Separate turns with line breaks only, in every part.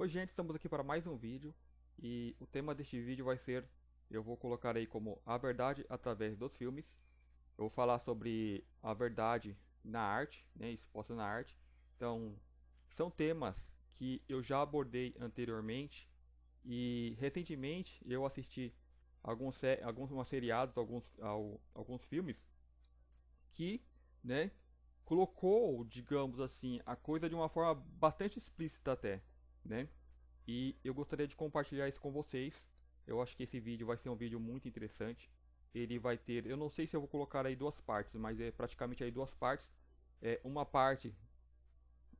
Oi gente, estamos aqui para mais um vídeo e o tema deste vídeo vai ser, eu vou colocar aí como a verdade através dos filmes. Eu vou falar sobre a verdade na arte, né, exposta na arte. Então, são temas que eu já abordei anteriormente e recentemente eu assisti alguns seriados, alguns filmes que, né, colocou, digamos assim, a coisa de uma forma bastante explícita até, né? E eu gostaria de compartilhar isso com vocês. Eu acho que esse vídeo vai ser um vídeo muito interessante. Ele vai ter, eu não sei se eu vou colocar aí duas partes, mas é praticamente aí duas partes. Uma parte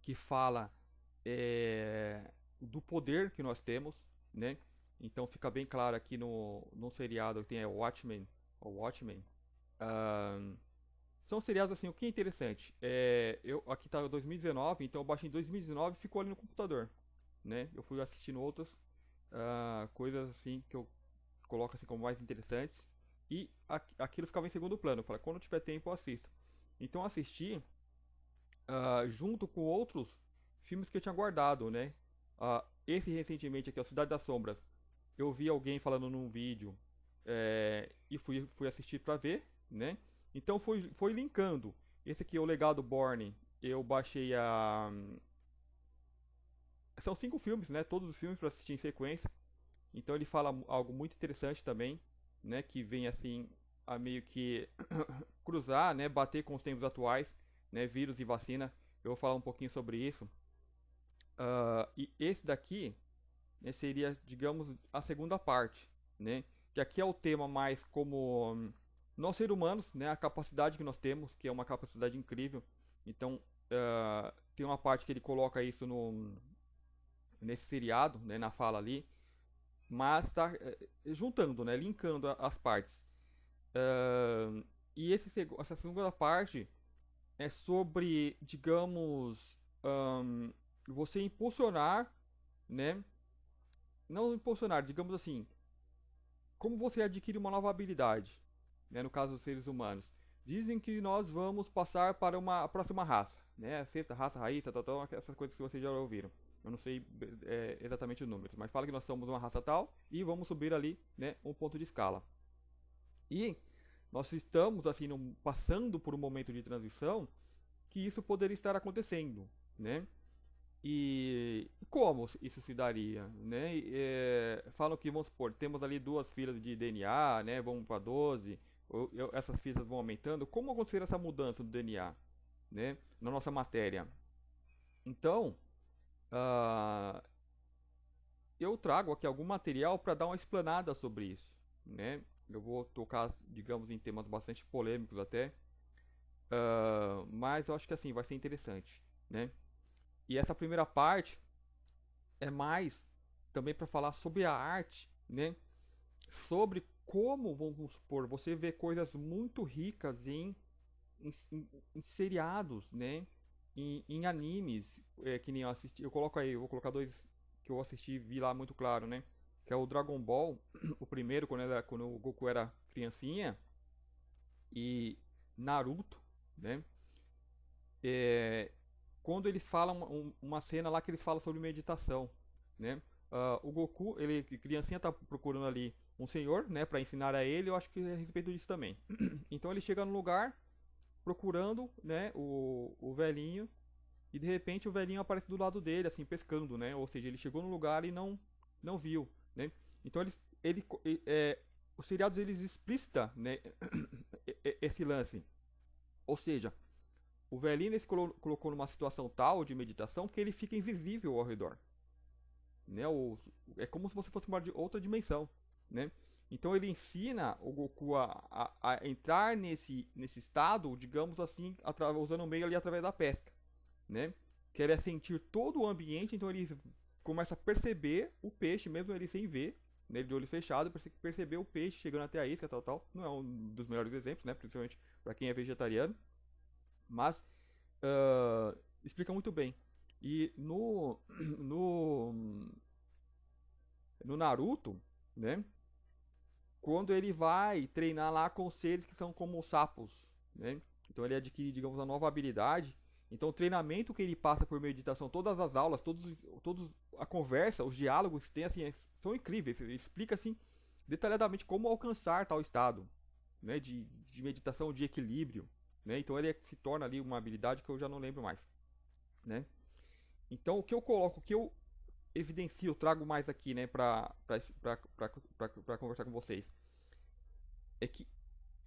que fala do poder que nós temos, né? Então fica bem claro aqui no seriado que tem o Watchmen. Ahn, São seriados assim, o que é interessante? Aqui tá 2019, então eu baixei em 2019 e ficou ali no computador, né? Eu fui assistindo outras coisas assim que eu coloco assim como mais interessantes e aquilo ficava em segundo plano. Eu falei, quando eu tiver tempo eu assisto. Então eu assisti junto com outros filmes que eu tinha guardado, né? Esse recentemente aqui, é o Cidade das Sombras. Eu vi alguém falando num vídeo e fui assistir pra ver, né? Então foi linkando. Esse aqui é o Legado Borne. Eu baixei a. São 5 filmes, né? Todos os filmes para assistir em sequência. Então ele fala algo muito interessante também, né? Que vem assim a meio que cruzar, né? Bater com os tempos atuais, né? Vírus e vacina. Eu vou falar um pouquinho sobre isso. E esse daqui, né, seria, digamos, a segunda parte, né? Que aqui é o tema mais como nós seres humanos, né? A capacidade que nós temos, que é uma capacidade incrível. Então, tem uma parte que ele coloca isso nesse seriado, né? Na fala ali, mas está juntando, né? Linkando as partes. E essa segunda parte é sobre, digamos, você impulsionar, né? Não impulsionar, digamos assim, como você adquire uma nova habilidade, né, no caso dos seres humanos. Dizem que nós vamos passar para uma próxima raça, né? A sexta raça, raiz, tal, tal, essas coisas que vocês já ouviram. Eu não sei exatamente o número, mas fala que nós somos uma raça tal e vamos subir ali, né, um ponto de escala. E nós estamos assim passando por um momento de transição que isso poderia estar acontecendo, né? E como isso se daria, né? Falam que, vamos supor, temos ali duas filas de DNA, né? Vamos para 12, essas filas vão aumentando. Como acontecer essa mudança do DNA, né? Na nossa matéria. Então, ah, eu trago aqui algum material para dar uma explanada sobre isso, né? Eu vou tocar, digamos, em temas bastante polêmicos até, mas eu acho que assim vai ser interessante, né? E essa primeira parte é mais também para falar sobre a arte, né? Sobre como, vamos supor, você vê coisas muito ricas em seriados, né? Em animes, que nem eu assisti. Eu coloco aí, eu vou colocar dois que eu assisti e vi lá muito claro, né? Que é o Dragon Ball, o primeiro, quando o Goku era criancinha, e Naruto, né? É, quando eles falam uma cena lá que eles falam sobre meditação, né? O Goku, ele criancinha tá procurando ali um senhor, né, para ensinar a ele. Eu acho que é a respeito disso também. Então ele chega no lugar procurando, né, o velhinho e de repente o velhinho aparece do lado dele, assim, pescando, né? Ou seja, ele chegou no lugar e não viu, né? Então os seriados eles explicitam, né, esse lance. Ou seja, o velhinho se colocou numa situação tal de meditação que ele fica invisível ao redor. Né? É como se você fosse uma outra dimensão. Né? Então ele ensina o Goku a entrar nesse estado, digamos assim, usando o meio ali através da pesca. Né? Que ele é sentir todo o ambiente, então ele começa a perceber o peixe, mesmo ele sem ver, né, de olho fechado, perceber o peixe chegando até a isca, tal, tal. Não é um dos melhores exemplos, né? Principalmente para quem é vegetariano. Mas explica muito bem. E no, no Naruto, né? Quando ele vai treinar lá com seres que são como sapos, né? Então ele adquire, digamos, uma nova habilidade Então o treinamento que ele passa por meditação, todas as aulas, todos a conversa, os diálogos que tem assim, são incríveis. Ele explica assim detalhadamente como alcançar tal estado, né, de meditação, de equilíbrio, né? Então ele se torna ali uma habilidade que eu já não lembro mais, né? Então o que eu coloco, o que eu evidencio, trago mais aqui, né, para conversar com vocês, é que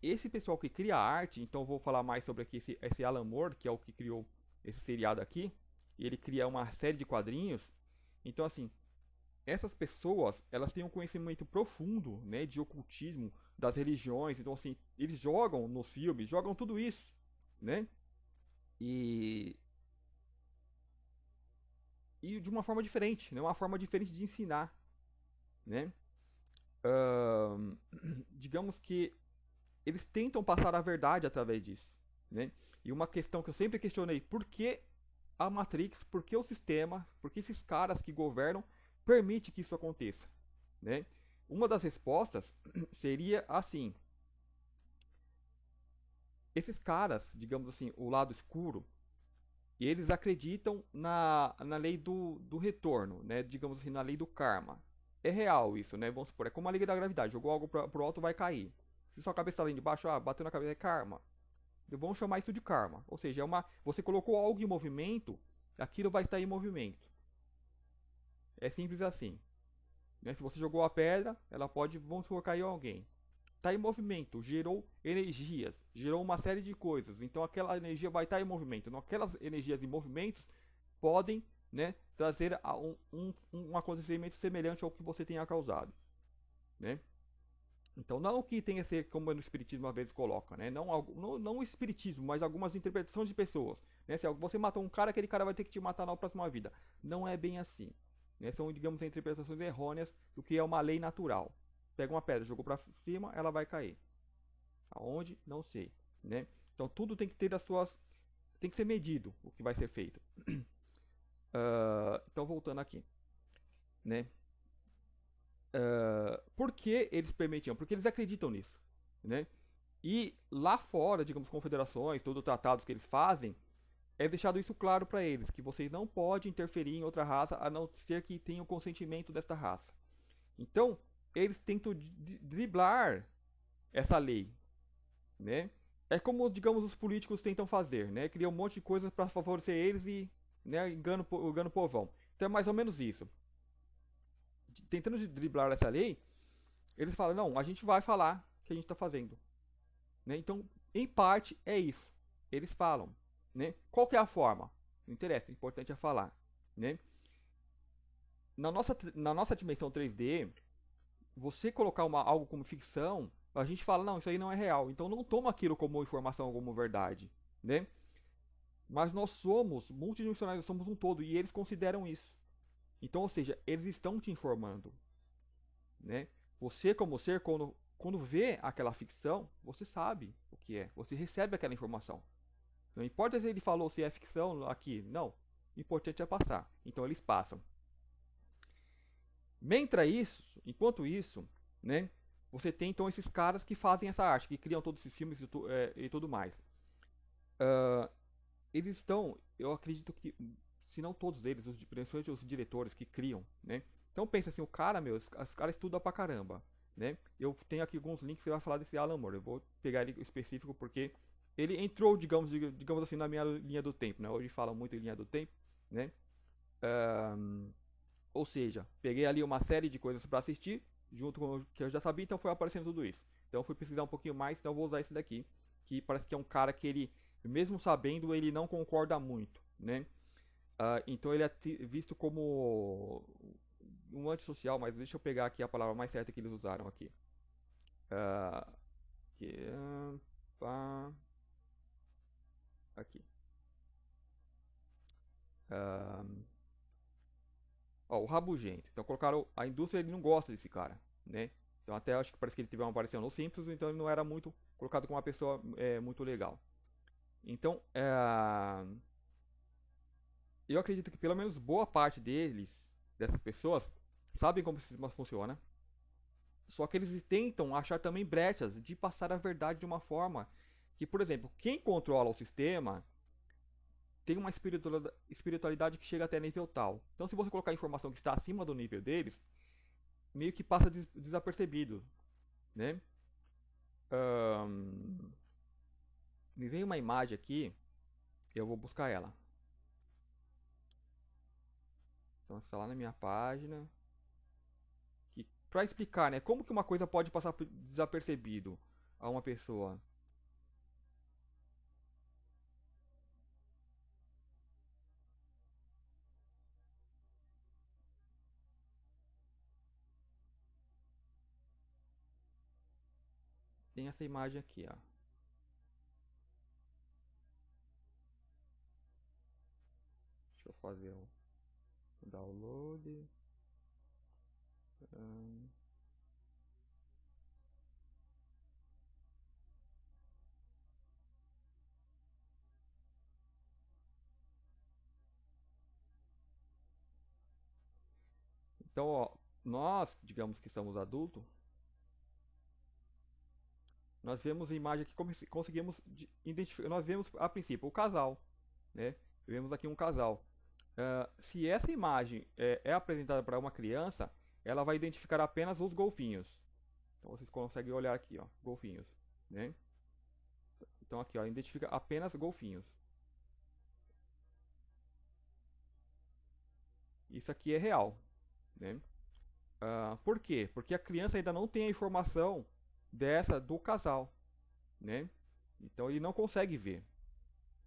esse pessoal que cria arte, então eu vou falar mais sobre aqui esse Alan Moore, que é o que criou esse seriado aqui, e ele cria uma série de quadrinhos. Então assim, essas pessoas, elas têm um conhecimento profundo, né, de ocultismo, das religiões. Então assim, eles jogam nos filmes, jogam tudo isso, né? E de uma forma diferente, né? Uma forma diferente de ensinar, né? Ahn, digamos que eles tentam passar a verdade através disso, né? E uma questão que eu sempre questionei: por que a Matrix, por que o sistema, por que esses caras que governam permite que isso aconteça, né? Uma das respostas seria assim: esses caras, digamos assim, o lado escuro, eles acreditam na lei do retorno, né? Digamos assim, na lei do karma. É real isso, né? Vamos supor, é como a lei da gravidade: jogou algo pro alto, vai cair. Se sua cabeça está ali embaixo, bateu na cabeça, é karma. Vamos chamar isso de karma. Ou seja, você colocou algo em movimento, aquilo vai estar em movimento. É simples assim, né? Se você jogou a pedra, ela pode, vamos supor, cair alguém. Está em movimento, gerou energias, gerou uma série de coisas. Então aquela energia vai estar em movimento. Então, aquelas energias em movimentos podem, né, trazer um acontecimento semelhante ao que você tenha causado, né? Então não que tenha que ser como no espiritismo às vezes coloca, né? Não o espiritismo, mas algumas interpretações de pessoas, né? Se você matou um cara, aquele cara vai ter que te matar na próxima vida. Não é bem assim, né? São, digamos, interpretações errôneas do que é uma lei natural. Pega uma pedra, jogou para cima, ela vai cair. Aonde? Não sei, né? Então tudo tem que ter tem que ser medido o que vai ser feito. Então voltando aqui, né? Por que eles permitiam? Porque eles acreditam nisso, né? E lá fora, digamos, confederações, todos os tratados que eles fazem, é deixado isso claro para eles, que vocês não podem interferir em outra raça, a não ser que tenham o consentimento desta raça. Então, eles tentam driblar essa lei, né? É como, digamos, os políticos tentam fazer, né? Criam um monte de coisas para favorecer eles e, né, engana o povão. Então é mais ou menos isso. Tentando driblar essa lei, eles falam: não, a gente vai falar o que a gente está fazendo, né? Então, em parte, é isso. Eles falam, né? Qual que é a forma? Não interessa, o importante é falar, né? Na nossa dimensão 3D, você colocar algo como ficção, a gente fala: não, isso aí não é real. Então não toma aquilo como informação, como verdade, né? Mas nós somos multidimensionais, nós somos um todo, e eles consideram isso. Então, ou seja, eles estão te informando, né? Você como ser, quando vê aquela ficção, você sabe o que é, você recebe aquela informação. Não importa se ele falou se é ficção aqui, não. O importante é passar. Então eles passam. Enquanto isso, né? Você tem então esses caras que fazem essa arte, que criam todos esses filmes e tudo mais. Eles estão, eu acredito que, se não todos eles, principalmente os diretores que criam, né? Então pensa assim, o cara, os caras estudam pra caramba, né? Eu tenho aqui alguns links que vai falar desse Alan Moore. Eu vou pegar ele específico porque ele entrou, digamos assim, na minha linha do tempo, né? Hoje fala muito em linha do tempo, né? Ou seja, peguei ali uma série de coisas para assistir, junto com o que eu já sabia, então foi aparecendo tudo isso. Então eu fui pesquisar um pouquinho mais, então eu vou usar esse daqui, que parece que é um cara que ele, mesmo sabendo, ele não concorda muito, né? Então ele é visto como um antissocial, mas deixa eu pegar aqui a palavra mais certa que eles usaram aqui. Que, aqui. O rabugento. Então colocaram, a indústria, ele não gosta desse cara, né? Então até acho que parece que ele teve uma aparição no Simpsons, então ele não era muito colocado como uma pessoa muito legal. Então, eu acredito que pelo menos boa parte dessas pessoas, sabem como o sistema funciona. Só que eles tentam achar também brechas de passar a verdade de uma forma que, por exemplo, quem controla o sistema tem uma espiritualidade que chega até nível tal. Então, se você colocar informação que está acima do nível deles, meio que passa desapercebido, né? Me vem uma imagem aqui, eu vou buscar ela. Então, está lá na minha página. Para explicar, né, como que uma coisa pode passar desapercebido a uma pessoa. Tem essa imagem aqui, ó. Deixa eu fazer o download. Então, ó, nós, digamos que somos adultos, nós vemos a imagem que conseguimos identificar. Nós vemos a princípio o casal, né? Vemos aqui um casal. Se essa imagem é apresentada para uma criança, ela vai identificar apenas os golfinhos. Então vocês conseguem olhar aqui, ó, golfinhos, né? Então aqui, ó, identifica apenas golfinhos. Isso aqui é real, né? Por quê? Porque a criança ainda não tem a informação dessa do casal, né? Então ele não consegue ver,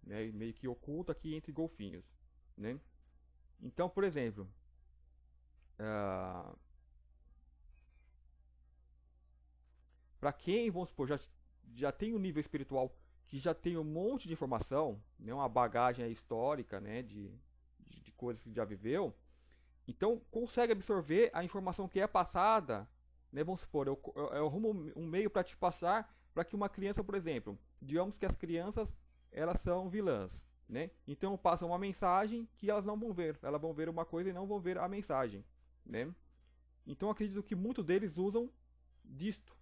né? Meio que oculta aqui entre golfinhos, né? Então, por exemplo, para quem, vamos supor, já tem um nível espiritual que já tem um monte de informação, né? Uma bagagem histórica, né? De coisas que já viveu, então consegue absorver a informação que é passada, né? Vamos supor, eu arrumo um meio para te passar para que uma criança, por exemplo, digamos que as crianças elas são vilãs, né? Então passam uma mensagem que elas não vão ver, elas vão ver uma coisa e não vão ver a mensagem, né? Então acredito que muitos deles usam disto,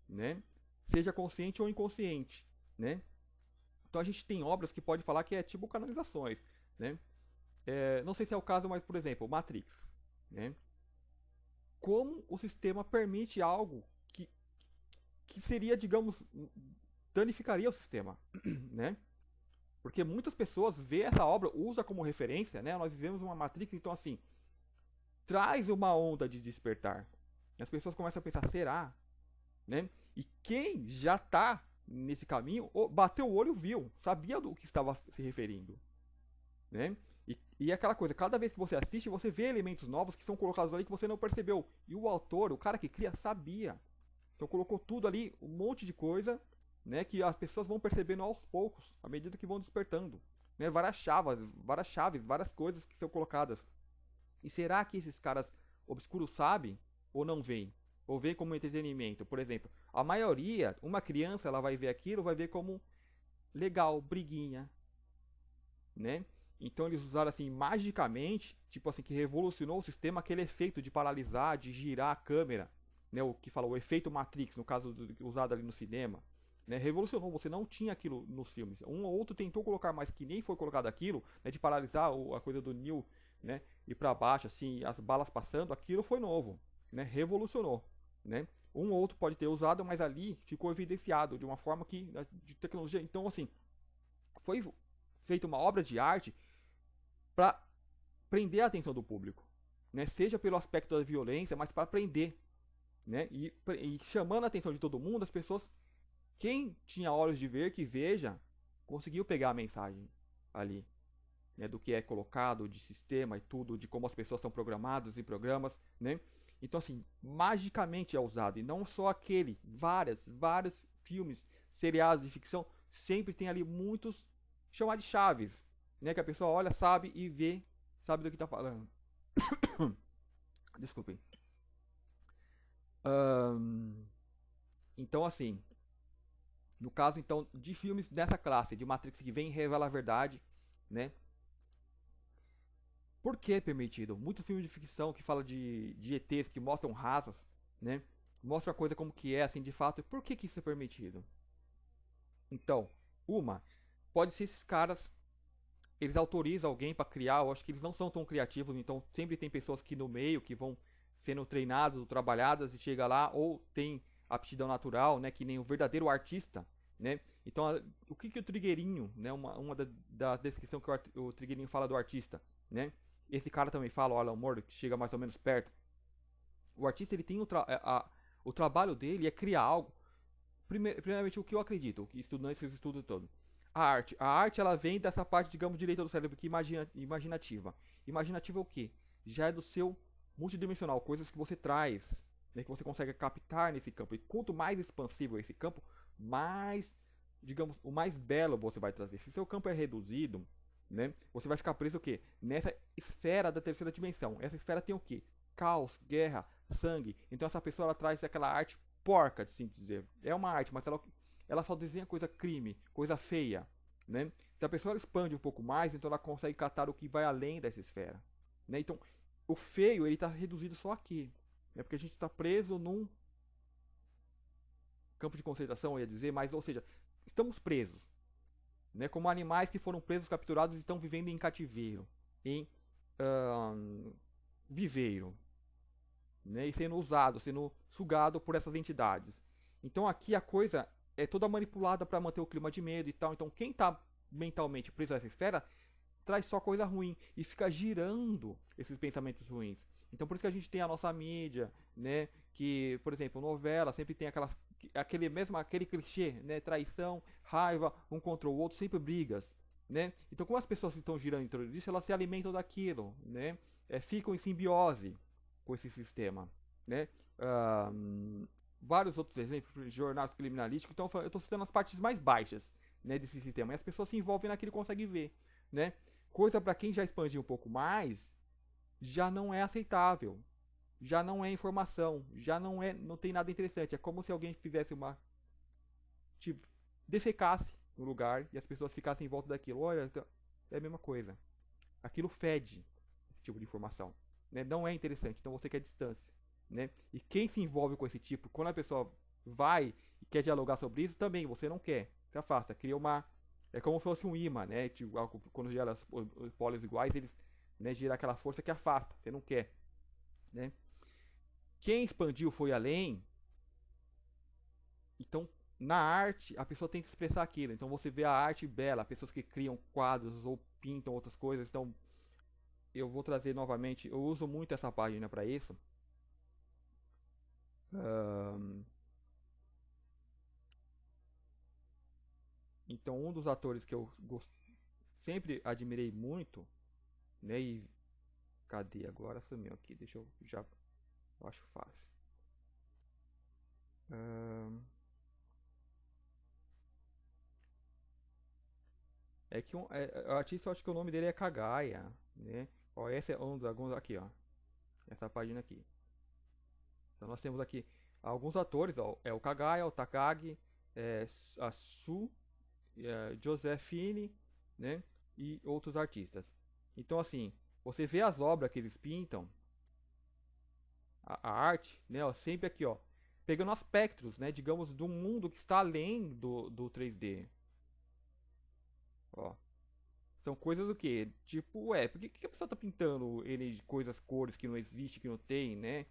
né? Seja consciente ou inconsciente, né? Então a gente tem obras que pode falar que é tipo canalizações, né? Não sei se é o caso, mas por exemplo, Matrix, né? Como o sistema permite algo que seria, digamos, danificaria o sistema, né? Porque muitas pessoas vê essa obra, usa como referência, né? Nós vivemos uma Matrix, então assim, traz uma onda de despertar. E as pessoas começam a pensar, será? Né? E quem já está nesse caminho, bateu o olho, viu, sabia do que estava se referindo, né? E aquela coisa, cada vez que você assiste, você vê elementos novos que são colocados ali que você não percebeu. E o autor, o cara que cria, sabia. Então colocou tudo ali, um monte de coisa, né, que as pessoas vão percebendo aos poucos, à medida que vão despertando. Né, várias chaves, várias coisas que são colocadas. E será que esses caras obscuros sabem ou não veem? Ou veem como entretenimento? Por exemplo, a maioria, uma criança, ela vai ver aquilo, vai ver como legal, briguinha, né? Então eles usaram assim magicamente, tipo assim, que revolucionou o sistema, aquele efeito de paralisar, de girar a câmera, né? O que fala o efeito Matrix, no caso usado ali no cinema, né? Revolucionou, você não tinha aquilo nos filmes. Um ou outro tentou colocar, mas que nem foi colocado aquilo, né? De paralisar a coisa do Neo, né? Ir para baixo, assim, as balas passando, aquilo foi novo, né? Revolucionou, né? Um ou outro pode ter usado, mas ali ficou evidenciado de uma forma que de tecnologia. Então assim, foi feita uma obra de arte para prender a atenção do público, né? Seja pelo aspecto da violência, mas para prender, né? E chamando a atenção de todo mundo, as pessoas, quem tinha olhos de ver, que veja, conseguiu pegar a mensagem ali, né? Do que é colocado, de sistema e tudo, de como as pessoas são programadas em programas, né? Então assim, magicamente é usado, e não só aquele, vários filmes, seriados de ficção, sempre tem ali muitos chamados de chaves, né, que a pessoa olha, sabe e vê, sabe do que está falando. Desculpem. Então, assim, no caso então de filmes dessa classe, de Matrix que vem e revela a verdade, né? Por que é permitido? Muitos filmes de ficção que falam de ETs, que mostram raças, né? Mostra a coisa como que é, assim, de fato. E por que isso é permitido? Então, pode ser esses caras, eles autorizam alguém para criar, eu acho que eles não são tão criativos, então sempre tem pessoas que no meio que vão sendo treinadas ou trabalhadas e chega lá, ou tem aptidão natural, né, que nem o verdadeiro artista, né? Então, o que o Trigueirinho, né, uma da descrição que o Trigueirinho fala do artista, né? Esse cara também fala, o Alan Moore, que chega mais ou menos perto. O artista, ele tem o trabalho dele é criar algo. Primeiramente, o que eu acredito, estudando esses estudos todos. A arte ela vem dessa parte, digamos, direita do cérebro, que imaginativa. Imaginativa é o quê? Já é do seu multidimensional, coisas que você traz, né, que você consegue captar nesse campo. E quanto mais expansivo é esse campo, mais, digamos, o mais belo você vai trazer. Se seu campo é reduzido, né, você vai ficar preso o quê? Nessa esfera da terceira dimensão. Essa esfera tem o quê? Caos, guerra, sangue. Então essa pessoa ela traz aquela arte porca, de assim dizer. É uma arte, mas ela só desenha coisa crime, coisa feia, né? Se a pessoa expande um pouco mais, então ela consegue catar o que vai além dessa esfera, né? Então, o feio, ele está reduzido só aqui, né? Porque a gente está preso num campo de concentração, eu ia dizer, mas, ou seja, estamos presos, né? Como animais que foram presos, capturados e estão vivendo em cativeiro, em viveiro, né? E sendo usado, sendo sugado por essas entidades. Então aqui a coisa é toda manipulada para manter o clima de medo e tal. Então quem está mentalmente preso a essa esfera traz só coisa ruim e fica girando esses pensamentos ruins. Então por isso que a gente tem a nossa mídia, né? Que, por exemplo, novela sempre tem aquele clichê, né? Traição, raiva, um contra o outro, sempre brigas, né? Então como as pessoas estão girando em torno disso, elas se alimentam daquilo, né? Ficam em simbiose com esse sistema, né? Vários outros exemplos, jornais criminalísticos, então eu estou citando as partes mais baixas, né, desse sistema, e as pessoas se envolvem naquilo e conseguem ver, né? Coisa para quem já expandiu um pouco mais, já não é aceitável, já não é informação, não tem nada interessante, é como se alguém fizesse defecasse no lugar e as pessoas ficassem em volta daquilo. Olha, é a mesma coisa, aquilo fede esse tipo de informação, né? Não é interessante, então você quer distância, né? E quem se envolve com esse tipo, quando a pessoa vai e quer dialogar sobre isso, também você não quer, se afasta, cria é como se fosse um imã, né? Tipo, quando gera os polos iguais, eles, né, geram aquela força que afasta, você não quer, né? Quem expandiu foi além, então na arte a pessoa tem que expressar aquilo, então você vê a arte bela, pessoas que criam quadros ou pintam outras coisas, então eu vou trazer novamente, eu uso muito essa página para isso. Então um dos atores que eu sempre admirei muito, né, e cadê agora? Sumiu aqui, deixa eu já, eu acho fácil. É que o artista, eu acho que o nome dele é Kagaya, né? Ó, esse é um dos alguns aqui, ó. Essa página aqui. Então nós temos aqui alguns atores, ó, é o Kagaya, o Takagi, a Su, Josephine, né? E outros artistas. Então assim, você vê as obras que eles pintam, a arte, né? Ó, sempre aqui, ó, pegando aspectos, né? Digamos, do mundo que está além do 3D. Ó. São coisas do que? Tipo, por que a pessoa tá pintando ele de coisas, cores que não existe, que não tem, né?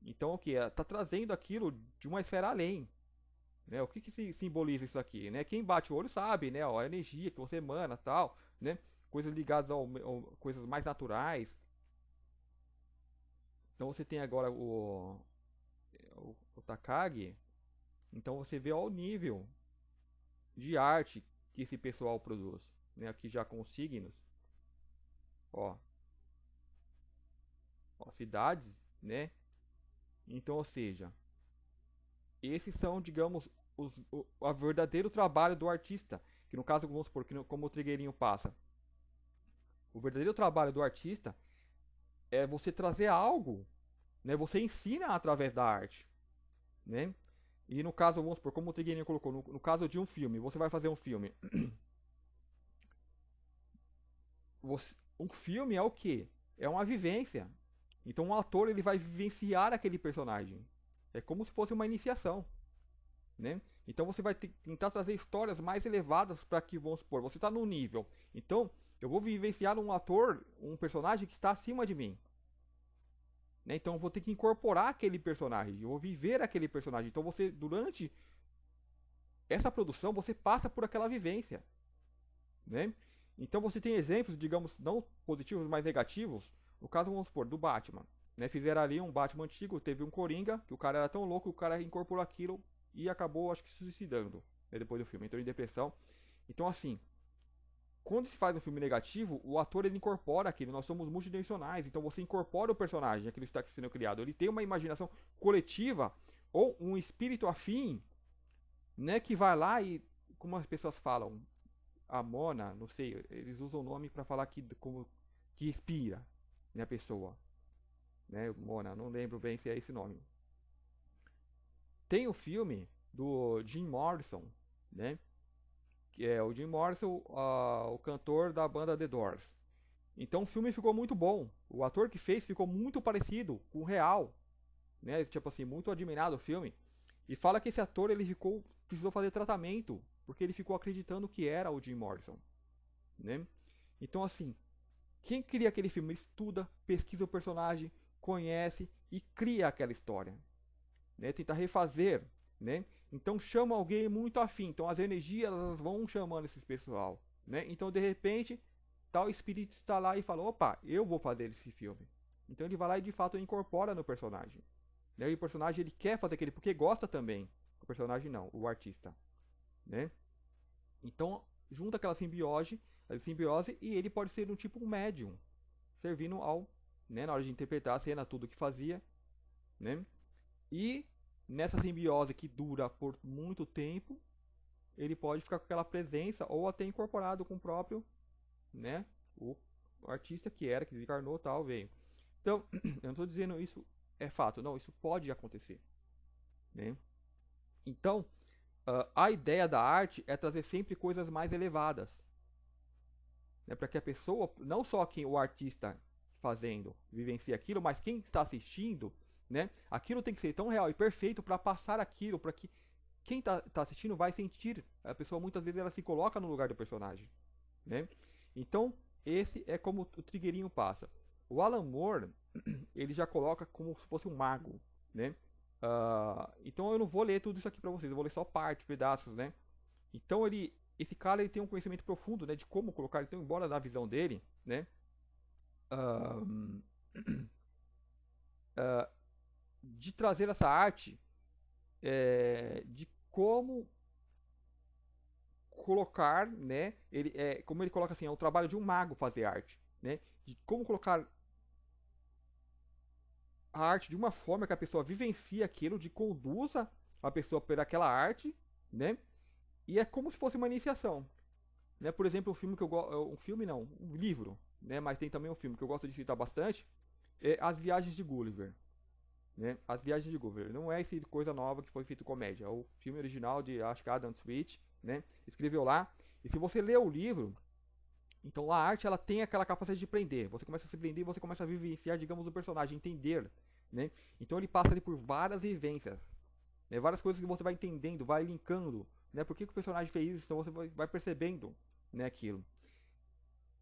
Então o que? Tá trazendo aquilo de uma esfera além, né? O que se simboliza isso aqui, né? Quem bate o olho sabe, né? Ó, a energia que você emana, tal, né? Coisas ligadas ao coisas mais naturais. Então você tem agora o Takagi. Então você vê ao nível de arte que esse pessoal produz, né? Aqui já com os signos, ó, cidades, né? Então, ou seja, esses são, digamos, o verdadeiro trabalho do artista, que no caso, vamos supor, como o Trigueirinho passa, o verdadeiro trabalho do artista é você trazer algo, né? Você ensina através da arte, né? E no caso, vamos supor, como o Trigueirinho colocou, no caso de um filme, você vai fazer um filme. Um filme é o quê? É uma vivência. Então um ator ele vai vivenciar aquele personagem. É como se fosse uma iniciação. né? Então você vai tentar trazer histórias mais elevadas para que, vamos supor, você está num nível. Então, eu vou vivenciar um ator, um personagem que está acima de mim. Né? Então, eu vou ter que incorporar aquele personagem. Eu vou viver aquele personagem. Então, você, durante essa produção, você passa por aquela vivência. Né? Então, você tem exemplos, digamos, não positivos, mas negativos. No caso, vamos supor, do Batman. Né? Fizeram ali um Batman antigo, teve um Coringa, que o cara era tão louco que o cara incorporou aquilo e acabou, acho que, se suicidando, né, depois do filme, entrou em depressão. Então, assim, quando se faz um filme negativo, o ator ele incorpora aquilo, nós somos multidimensionais, então você incorpora o personagem, aquilo que está sendo criado, ele tem uma imaginação coletiva ou um espírito afim, né, que vai lá e, como as pessoas falam, a Mona, não sei, eles usam o nome para falar que, como, que inspira, né, a pessoa, né, Mona, não lembro bem se é esse nome. Tem o filme do Jim Morrison, né? Que é o Jim Morrison, o cantor da banda The Doors. Então o filme ficou muito bom. O ator que fez ficou muito parecido com o real, né? Tipo assim, muito admirado o filme. E fala que esse ator precisou fazer tratamento porque ele ficou acreditando que era o Jim Morrison, né? Então assim, quem cria aquele filme estuda, pesquisa o personagem, conhece e cria aquela história. Né, tentar refazer, né? Então chama alguém muito afim, então as energias elas vão chamando esse pessoal, né? Então de repente tal espírito está lá e fala, opa, eu vou fazer esse filme. Então ele vai lá e de fato incorpora no personagem, né? E o personagem ele quer fazer aquele porque gosta também, o personagem não, o artista, né? Então junta aquela simbiose e ele pode ser um tipo um médium, servindo ao, né, na hora de interpretar a cena, tudo que fazia, né? E nessa simbiose que dura por muito tempo, ele pode ficar com aquela presença ou até incorporado com o próprio, né, o artista que desencarnou, tal, veio. Então, eu não estou dizendo isso é fato, não, isso pode acontecer, né? Então, a ideia da arte é trazer sempre coisas mais elevadas, né, para que a pessoa, não só quem o artista fazendo vivencie aquilo, mas quem está assistindo, né? Aquilo tem que ser tão real e perfeito para passar aquilo, para que quem tá assistindo vai sentir. A pessoa muitas vezes ela se coloca no lugar do personagem, né? Então, esse é como o Trigueirinho passa. O Alan Moore, ele já coloca como se fosse um mago, né? Então eu não vou ler tudo isso aqui para vocês, eu vou ler só parte, pedaços, né? Então esse cara ele tem um conhecimento profundo, né, de como colocar, então embora na visão dele, né? Uh, uh, de trazer essa arte, de como colocar, né? Como ele coloca assim, é o trabalho de um mago fazer arte, né? De como colocar a arte de uma forma que a pessoa vivencie aquilo, de conduza a pessoa por aquela arte, né? E é como se fosse uma iniciação, né? Por exemplo, um livro, né? Mas tem também um filme que eu gosto de citar bastante, é As Viagens de Gulliver. Né? As Viagens de Gulliver. Não é essa coisa nova que foi feito comédia. É o filme original de, acho que Adam Swift, né? Escreveu lá. E se você lê o livro, então a arte ela tem aquela capacidade de prender. Você começa a se prender e você começa a vivenciar, digamos, o personagem, entender, né? Então ele passa ali por várias vivências, né? Várias coisas que você vai entendendo, vai linkando, né? Por que o personagem fez isso? Então você vai percebendo, né, aquilo.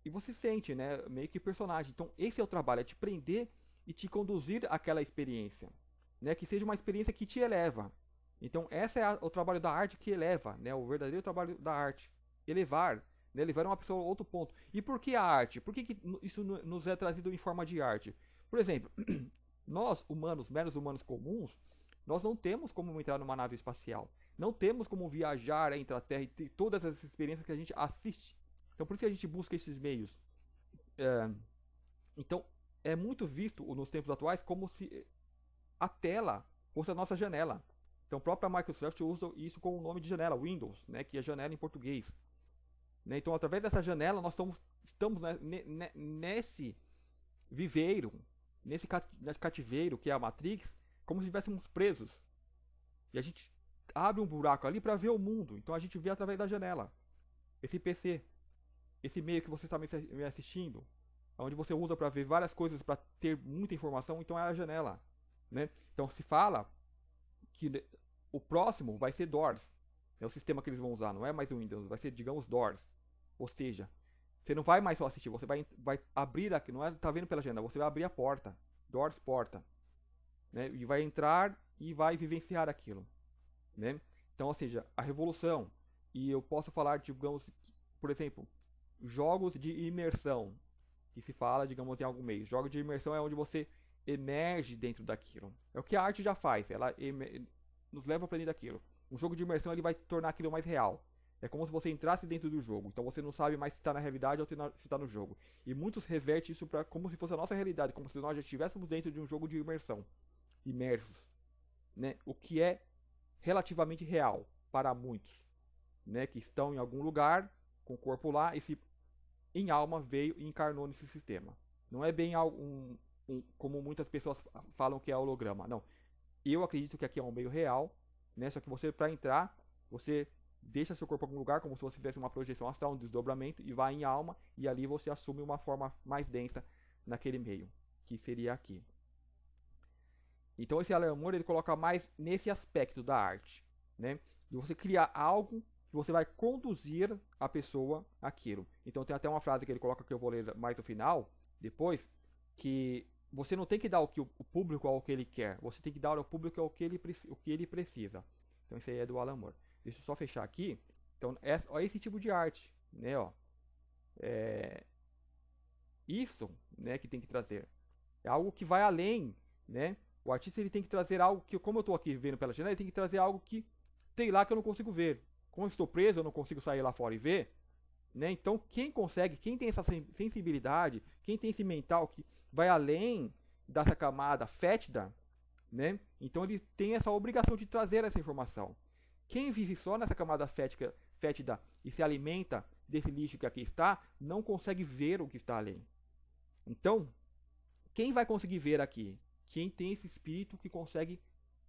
E você sente, né, meio que personagem. Então esse é o trabalho, é te prender e te conduzir àquela experiência, né? Que seja uma experiência que te eleva. Então esse é o trabalho da arte que eleva, né? O verdadeiro trabalho da arte, elevar, né? Levar uma pessoa a outro ponto. E por que a arte? Por que isso nos é trazido em forma de arte? Por exemplo, nós humanos, meros humanos comuns, nós não temos como entrar numa nave espacial, não temos como viajar entre a Terra e ter todas essas experiências que a gente assiste. Então por isso que a gente busca esses meios. Então é muito visto nos tempos atuais como se a tela fosse a nossa janela. Então a própria Microsoft usa isso como o nome de janela, Windows, né, que é janela em português. Né, então através dessa janela nós estamos né, nesse viveiro, nesse cativeiro que é a Matrix, como se estivéssemos presos. E a gente abre um buraco ali para ver o mundo. Então a gente vê através da janela. Esse PC, esse meio que você está me assistindo, onde você usa para ver várias coisas, para ter muita informação, então é a janela, né? Então se fala que o próximo vai ser Doors. É o sistema que eles vão usar, não é mais o Windows, vai ser, digamos, Doors. Ou seja, você não vai mais só assistir, você vai abrir aqui, não é, tá vendo pela janela, você vai abrir a porta, Doors porta, né? E vai entrar e vai vivenciar aquilo, né? Então, ou seja, a revolução, e eu posso falar, digamos, por exemplo, jogos de imersão, que se fala, digamos, em algum meio. Jogos de imersão é onde você emerge dentro daquilo. É o que a arte já faz, ela nos leva para dentro daquilo. Um jogo de imersão ele vai tornar aquilo mais real. É como se você entrasse dentro do jogo. Então você não sabe mais se está na realidade ou se está no jogo. E muitos revertem isso para como se fosse a nossa realidade, como se nós já estivéssemos dentro de um jogo de imersão. Imersos. Né? O que é relativamente real para muitos. Né? Que estão em algum lugar, com o corpo lá, e se em alma veio e encarnou nesse sistema. Não é bem como muitas pessoas falam que é holograma. Não. Eu acredito que aqui é um meio real. Né? Só que você, para entrar, você deixa seu corpo em algum lugar, como se você tivesse uma projeção astral, um desdobramento, e vai em alma, e ali você assume uma forma mais densa naquele meio, que seria aqui. Então esse Alan Moore, ele coloca mais nesse aspecto da arte, né? De você criar algo que você vai conduzir a pessoa àquilo. Então tem até uma frase que ele coloca que eu vou ler mais no final, depois, que você não tem que dar o público ao que ele quer, você tem que dar ao público o que ele precisa. Então isso aí é do Alan Moore. Deixa eu só fechar aqui. Então, olha esse tipo de arte, né, ó. Isso, né, que tem que trazer. É algo que vai além, né? O artista ele tem que trazer algo que, como eu estou aqui vendo pela janela, ele tem que trazer algo que tem lá que eu não consigo ver. Como eu estou preso, eu não consigo sair lá fora e ver, né? Então, quem consegue, quem tem essa sensibilidade, quem tem esse mental que vai além dessa camada fétida, né? Então ele tem essa obrigação de trazer essa informação. Quem vive só nessa camada fétida e se alimenta desse lixo que aqui está, não consegue ver o que está além. Então, quem vai conseguir ver aqui? Quem tem esse espírito que consegue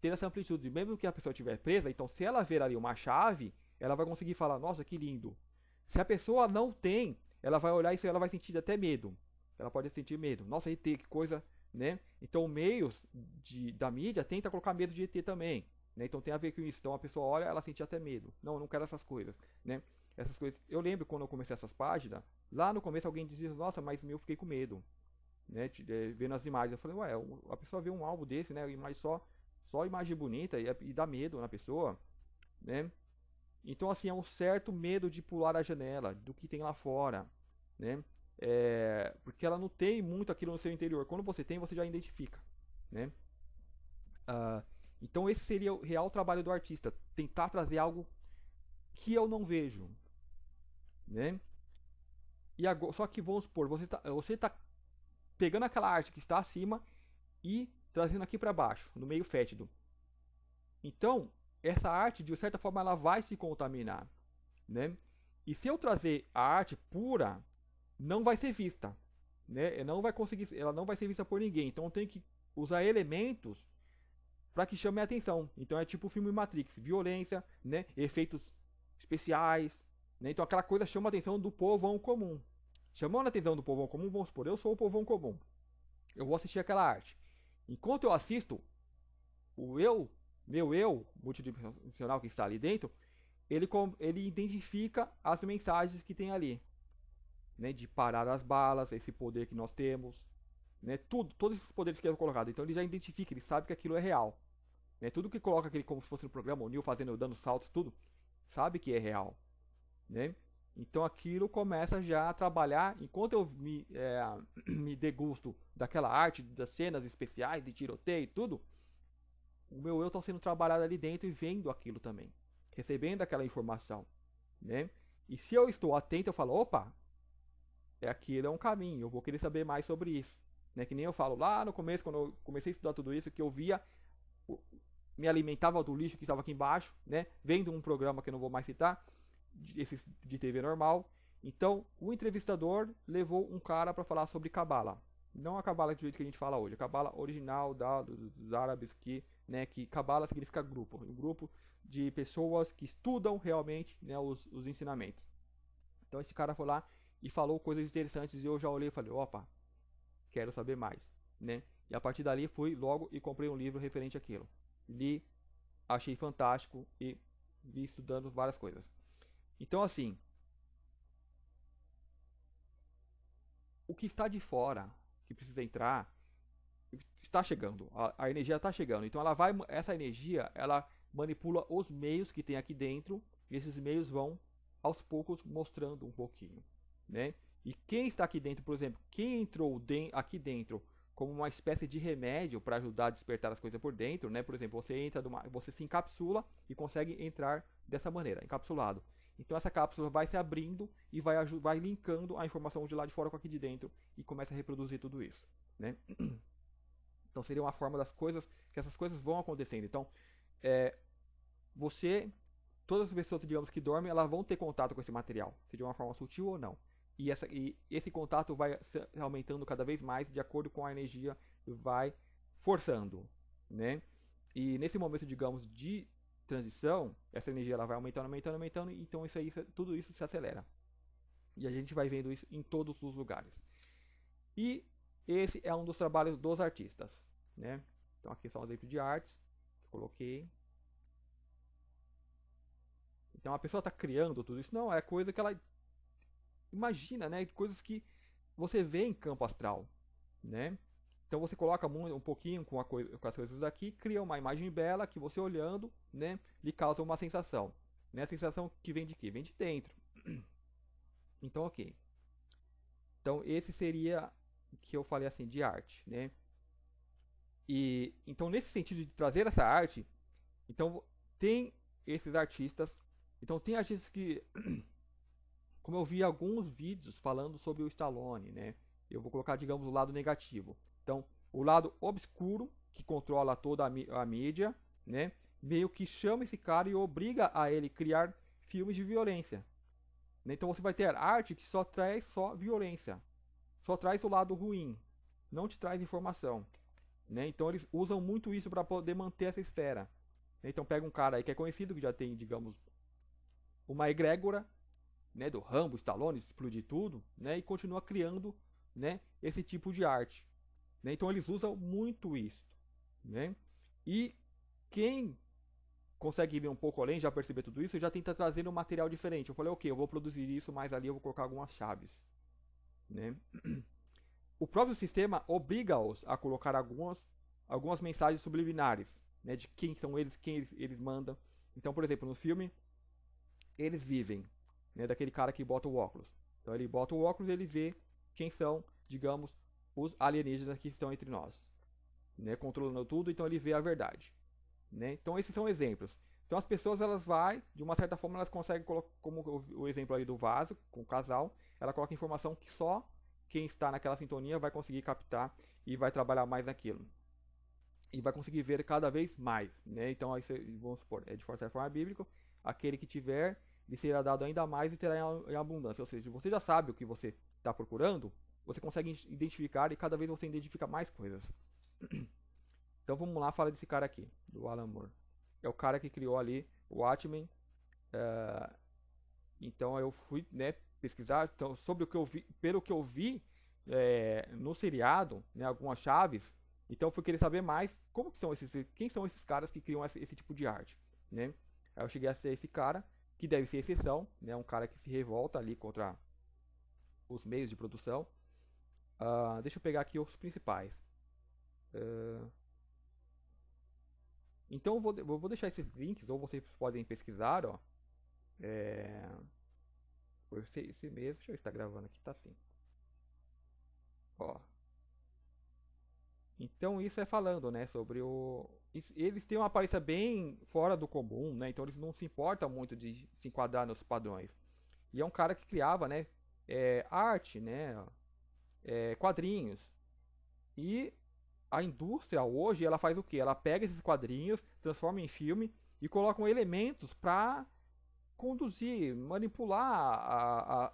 ter essa amplitude. Mesmo que a pessoa estiver presa, então se ela ver ali uma chave, ela vai conseguir falar, nossa, que lindo. Se a pessoa não tem, ela vai olhar isso e ela vai sentir até medo. Ela pode sentir medo. Nossa, ET, que coisa, né? Então, meios da mídia tenta colocar medo de ET também. Né? Então tem a ver com isso. Então a pessoa olha, ela sente até medo. Não, eu não quero essas coisas, né? Essas coisas. Eu lembro quando eu comecei essas páginas, lá no começo alguém dizia, nossa, mas eu fiquei com medo, né? Vendo as imagens, eu falei, ué, a pessoa vê um álbum desse, né? Imagem só imagem bonita e dá medo na pessoa, né? Então assim é um certo medo de pular a janela do que tem lá fora, né? Porque ela não tem muito aquilo no seu interior. Quando você tem, você já identifica, né? Então esse seria o real trabalho do artista, tentar trazer algo que eu não vejo, né? E agora, só que vamos supor, você tá pegando aquela arte que está acima e trazendo aqui para baixo, no meio fétido. Então, essa arte, de certa forma, ela vai se contaminar, né? E se eu trazer a arte pura, não vai ser vista, né? Ela não vai ser vista por ninguém. Então, eu tenho que usar elementos para que chame a atenção. Então, é tipo o filme Matrix, violência, né? Efeitos especiais, né? Então, aquela coisa chama a atenção do povão comum. Chamando a atenção do povão comum, vamos supor, eu sou o povão comum. Eu vou assistir aquela arte. Enquanto eu assisto, meu eu multidimensional que está ali dentro, ele identifica as mensagens que tem ali, né, de parar as balas, esse poder que nós temos, né, todos esses poderes que é colocado. Então ele já identifica, ele sabe que aquilo é real, né, tudo que coloca aquele como se fosse no programa, o Neo dando saltos, tudo, sabe que é real, né. Então aquilo começa já a trabalhar, enquanto eu me degusto daquela arte, das cenas especiais, de tiroteio e tudo, o meu eu está sendo trabalhado ali dentro e vendo aquilo também, recebendo aquela informação, né? E se eu estou atento, eu falo, opa, aquilo é um caminho, eu vou querer saber mais sobre isso, né? Que nem eu falo lá no começo, quando eu comecei a estudar tudo isso, que eu via, me alimentava do lixo que estava aqui embaixo, né? Vendo um programa que eu não vou mais citar, esses de TV normal. Então, o entrevistador levou um cara para falar sobre Cabala. Não a Cabala do jeito que a gente fala hoje, a Cabala original dos árabes, que Cabala significa grupo, um grupo de pessoas que estudam realmente, né, os ensinamentos. Então esse cara foi lá e falou coisas interessantes e eu já olhei e falei, opa, quero saber mais, né? E a partir dali fui logo e comprei um livro referente àquilo. Li, achei fantástico e vi estudando várias coisas. Então, assim, o que está de fora, que precisa entrar, está chegando. A energia está chegando. Então, essa energia, ela manipula os meios que tem aqui dentro, e esses meios vão, aos poucos, mostrando um pouquinho, né? E quem está aqui dentro, por exemplo, quem entrou aqui dentro como uma espécie de remédio para ajudar a despertar as coisas por dentro, né? Por exemplo, você se encapsula e consegue entrar dessa maneira, encapsulado. Então essa cápsula vai se abrindo e vai linkando a informação de lá de fora com aqui de dentro e começa a reproduzir tudo isso, né? Então seria uma forma das coisas, que essas coisas vão acontecendo. Então, todas as pessoas, digamos, que dormem, elas vão ter contato com esse material, seja de uma forma sutil ou não. E esse contato vai aumentando cada vez mais de acordo com a energia, vai forçando, né? E nesse momento, digamos, de transição, essa energia ela vai aumentando, aumentando, aumentando, então tudo isso se acelera. E a gente vai vendo isso em todos os lugares. E esse é um dos trabalhos dos artistas, né? Então aqui só um exemplo de artes que eu coloquei. Então a pessoa está criando tudo isso, não, é coisa que ela imagina, né? Coisas que você vê em campo astral, né? Então você coloca um pouquinho com as coisas daqui, cria uma imagem bela que você olhando, né, lhe causa uma sensação. Né? A sensação que vem de quê? Vem de dentro. Então, ok. Então esse seria o que eu falei assim de arte, né? E então nesse sentido de trazer essa arte, então tem esses artistas, então tem artistas que como eu vi alguns vídeos falando sobre o Stallone, né? Eu vou colocar, digamos, o lado negativo. Então, o lado obscuro, que controla toda a mídia, né? Meio que chama esse cara e obriga a ele criar filmes de violência. Né? Então você vai ter arte que só traz violência. Só traz o lado ruim. Não te traz informação. Né? Então eles usam muito isso para poder manter essa esfera. Então pega um cara aí que é conhecido, que já tem, digamos, uma egrégora, né, do Rambo, Stallone, explodir tudo, né, e continua criando, né, esse tipo de arte. Né? Então eles usam muito isso. Né? E quem consegue ir um pouco além, já perceber tudo isso, já tenta trazer um material diferente. Eu falei, ok, eu vou produzir isso, mas ali eu vou colocar algumas chaves. Né? O próprio sistema obriga-os a colocar algumas mensagens subliminares, né, de quem são eles, quem eles mandam. Então, por exemplo, no filme, eles vivem, né, daquele cara que bota o óculos. Então ele bota o óculos e ele vê quem são, digamos, os alienígenas que estão entre nós, né, controlando tudo, então ele vê a verdade. Né? Então esses são exemplos. Então as pessoas, elas de uma certa forma, elas conseguem colocar, como o exemplo ali do vaso, com o casal, ela coloca informação que só quem está naquela sintonia vai conseguir captar e vai trabalhar mais naquilo. E vai conseguir ver cada vez mais. Né? Então, aí vamos supor, de certa forma bíblica, aquele que tiver, lhe será dado ainda mais e terá em abundância. Ou seja, você já sabe o que você está procurando, você consegue identificar e cada vez você identifica mais coisas. Então vamos lá falar desse cara aqui, do Alan Moore. É o cara que criou ali o Watchmen. Então eu fui, né, pesquisar sobre o que eu vi, pelo que eu vi no seriado, né, algumas chaves. Então eu fui querer saber mais quem são esses caras que criam esse tipo de arte. Né? Aí eu cheguei a ser esse cara, que deve ser exceção, né, um cara que se revolta ali contra os meios de produção. Deixa eu pegar aqui os principais. Então eu vou deixar esses links, ou vocês podem pesquisar, ó. Esse mesmo, deixa eu ver se tá gravando aqui, tá sim. Ó. Então isso é falando, né, sobre eles têm uma aparência bem fora do comum, né, então eles não se importam muito de se enquadrar nos padrões. E é um cara que criava, né, arte, né, quadrinhos. E a indústria hoje, ela faz o que? Ela pega esses quadrinhos, transforma em filme e coloca elementos para conduzir, manipular,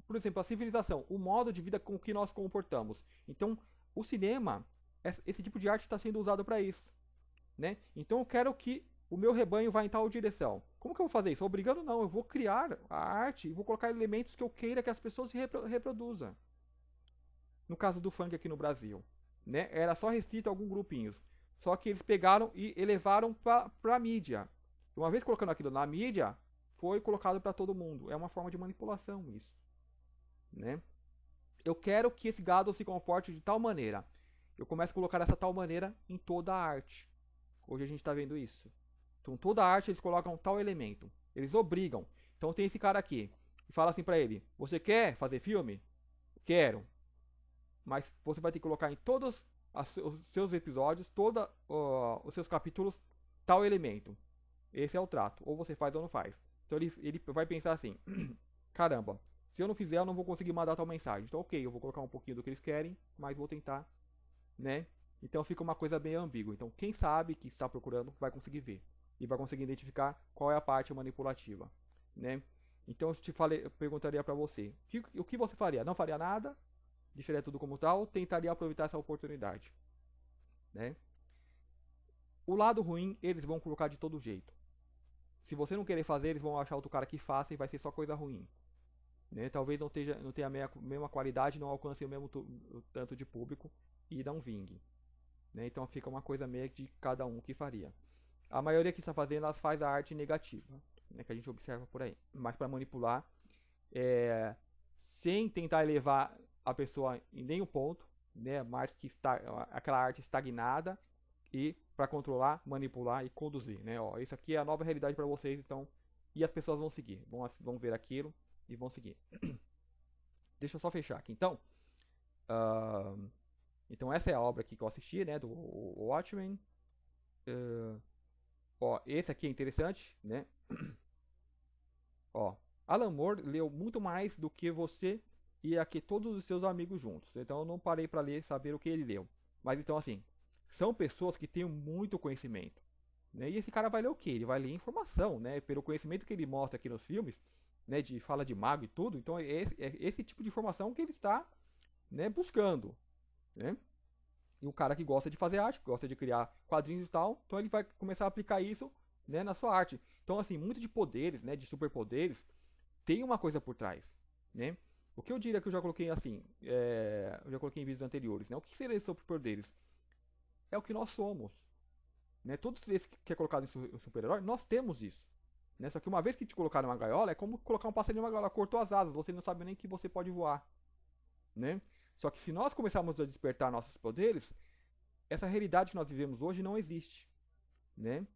por exemplo, a civilização, o modo de vida com que nós comportamos. Então, o cinema, esse tipo de arte está sendo usado para isso. Né? Então, eu quero que o meu rebanho vá em tal direção. Como que eu vou fazer isso? Obrigando não, eu vou criar a arte e vou colocar elementos que eu queira que as pessoas reproduzam. No caso do funk aqui no Brasil. Né? Era só restrito a alguns grupinhos. Só que eles pegaram e elevaram para a mídia. Uma vez colocando aquilo na mídia, foi colocado para todo mundo. É uma forma de manipulação isso, né? Eu quero que esse gado se comporte de tal maneira. Eu começo a colocar essa tal maneira em toda a arte. Hoje a gente está vendo isso. Então toda a arte eles colocam tal elemento. Eles obrigam. Então tem esse cara aqui e fala assim para ele: você quer fazer filme? Quero. Mas você vai ter que colocar em todos os seus episódios, todos os seus capítulos, tal elemento. Esse é o trato. Ou você faz ou não faz. Então ele vai pensar assim: caramba, se eu não fizer, eu não vou conseguir mandar tal mensagem. Então, ok, eu vou colocar um pouquinho do que eles querem, mas vou tentar, né? Então fica uma coisa bem ambígua. Então, quem sabe que está procurando vai conseguir ver e vai conseguir identificar qual é a parte manipulativa, né? Então, eu perguntaria para você: o que você faria? Não faria nada? Deixaria tudo como tal? Tentaria aproveitar essa oportunidade, né? O lado ruim eles vão colocar de todo jeito. Se você não querer fazer, eles vão achar outro cara que faça e vai ser só coisa ruim. Né? Talvez não tenha a mesma qualidade, não alcance o mesmo tanto de público e não vingue. Né? Então fica uma coisa meio de cada um que faria. A maioria que está fazendo, elas faz a arte negativa, né? Que a gente observa por aí. Mas para manipular, sem tentar elevar a pessoa em nenhum ponto, né? Mas que está aquela arte estagnada, e para controlar, manipular e conduzir, né? Ó, isso aqui é a nova realidade para vocês, então, e as pessoas vão seguir, vão ver aquilo e vão seguir. Deixa eu só fechar aqui, então. Então essa é a obra aqui que eu assisti, né? Do Watchmen. Ó, esse aqui é interessante, né? Ó, Alan Moore leu muito mais do que você e aqui todos os seus amigos juntos. Então eu não parei para ler, saber o que ele leu. Mas então assim, são pessoas que têm muito conhecimento, né? E esse cara vai ler o quê? Ele vai ler informação, né? Pelo conhecimento que ele mostra aqui nos filmes, né? De fala de mago e tudo. Então é esse tipo de informação que ele está, né, buscando, né? E um cara que gosta de fazer arte, gosta de criar quadrinhos e tal, então ele vai começar a aplicar isso, né, na sua arte. Então assim, muito de poderes, né, de superpoderes, tem uma coisa por trás, né? O que eu diria que eu já coloquei assim, eu já coloquei em vídeos anteriores, né? O que seria esses superpoderes? É o que nós somos, né? Todos esses que é colocado em super-herói, nós temos isso, né? Só que uma vez que te colocaram numa gaiola, é como colocar um passarinho numa gaiola, cortou as asas, você não sabe nem que você pode voar, né? Só que se nós começarmos a despertar nossos poderes, essa realidade que nós vivemos hoje não existe, né?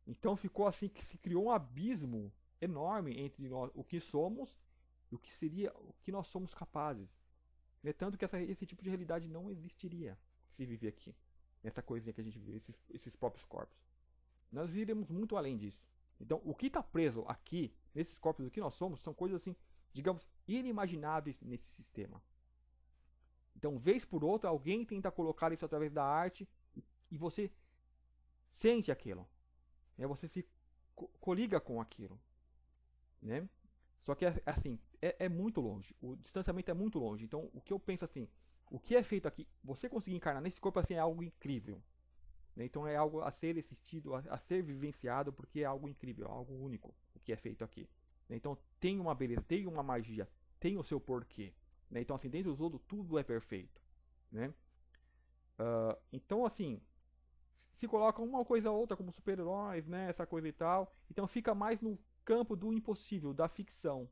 Então ficou assim que se criou um abismo enorme entre nós, o que somos e o que seria, o que nós somos capazes, né? Tanto que esse tipo de realidade não existiria se viver aqui. Essa coisinha que a gente vê, esses próprios corpos. Nós iremos muito além disso. Então, o que está preso aqui, nesses corpos do que nós somos, são coisas assim, digamos, inimagináveis nesse sistema. Então, vez por outra, alguém tenta colocar isso através da arte e você sente aquilo. Né? Você se coliga com aquilo. Né? Só que, assim, é muito longe. O distanciamento é muito longe. Então, o que eu penso assim, o que é feito aqui, você conseguir encarnar nesse corpo assim é algo incrível, né? Então é algo a ser assistido, a ser vivenciado, porque é algo incrível, algo único o que é feito aqui, né? Então tem uma beleza, tem uma magia, tem o seu porquê, né? Então assim, dentro do tudo é perfeito, né? Então assim, se coloca uma coisa ou outra como super-heróis, né? Essa coisa e tal, então fica mais no campo do impossível, da ficção.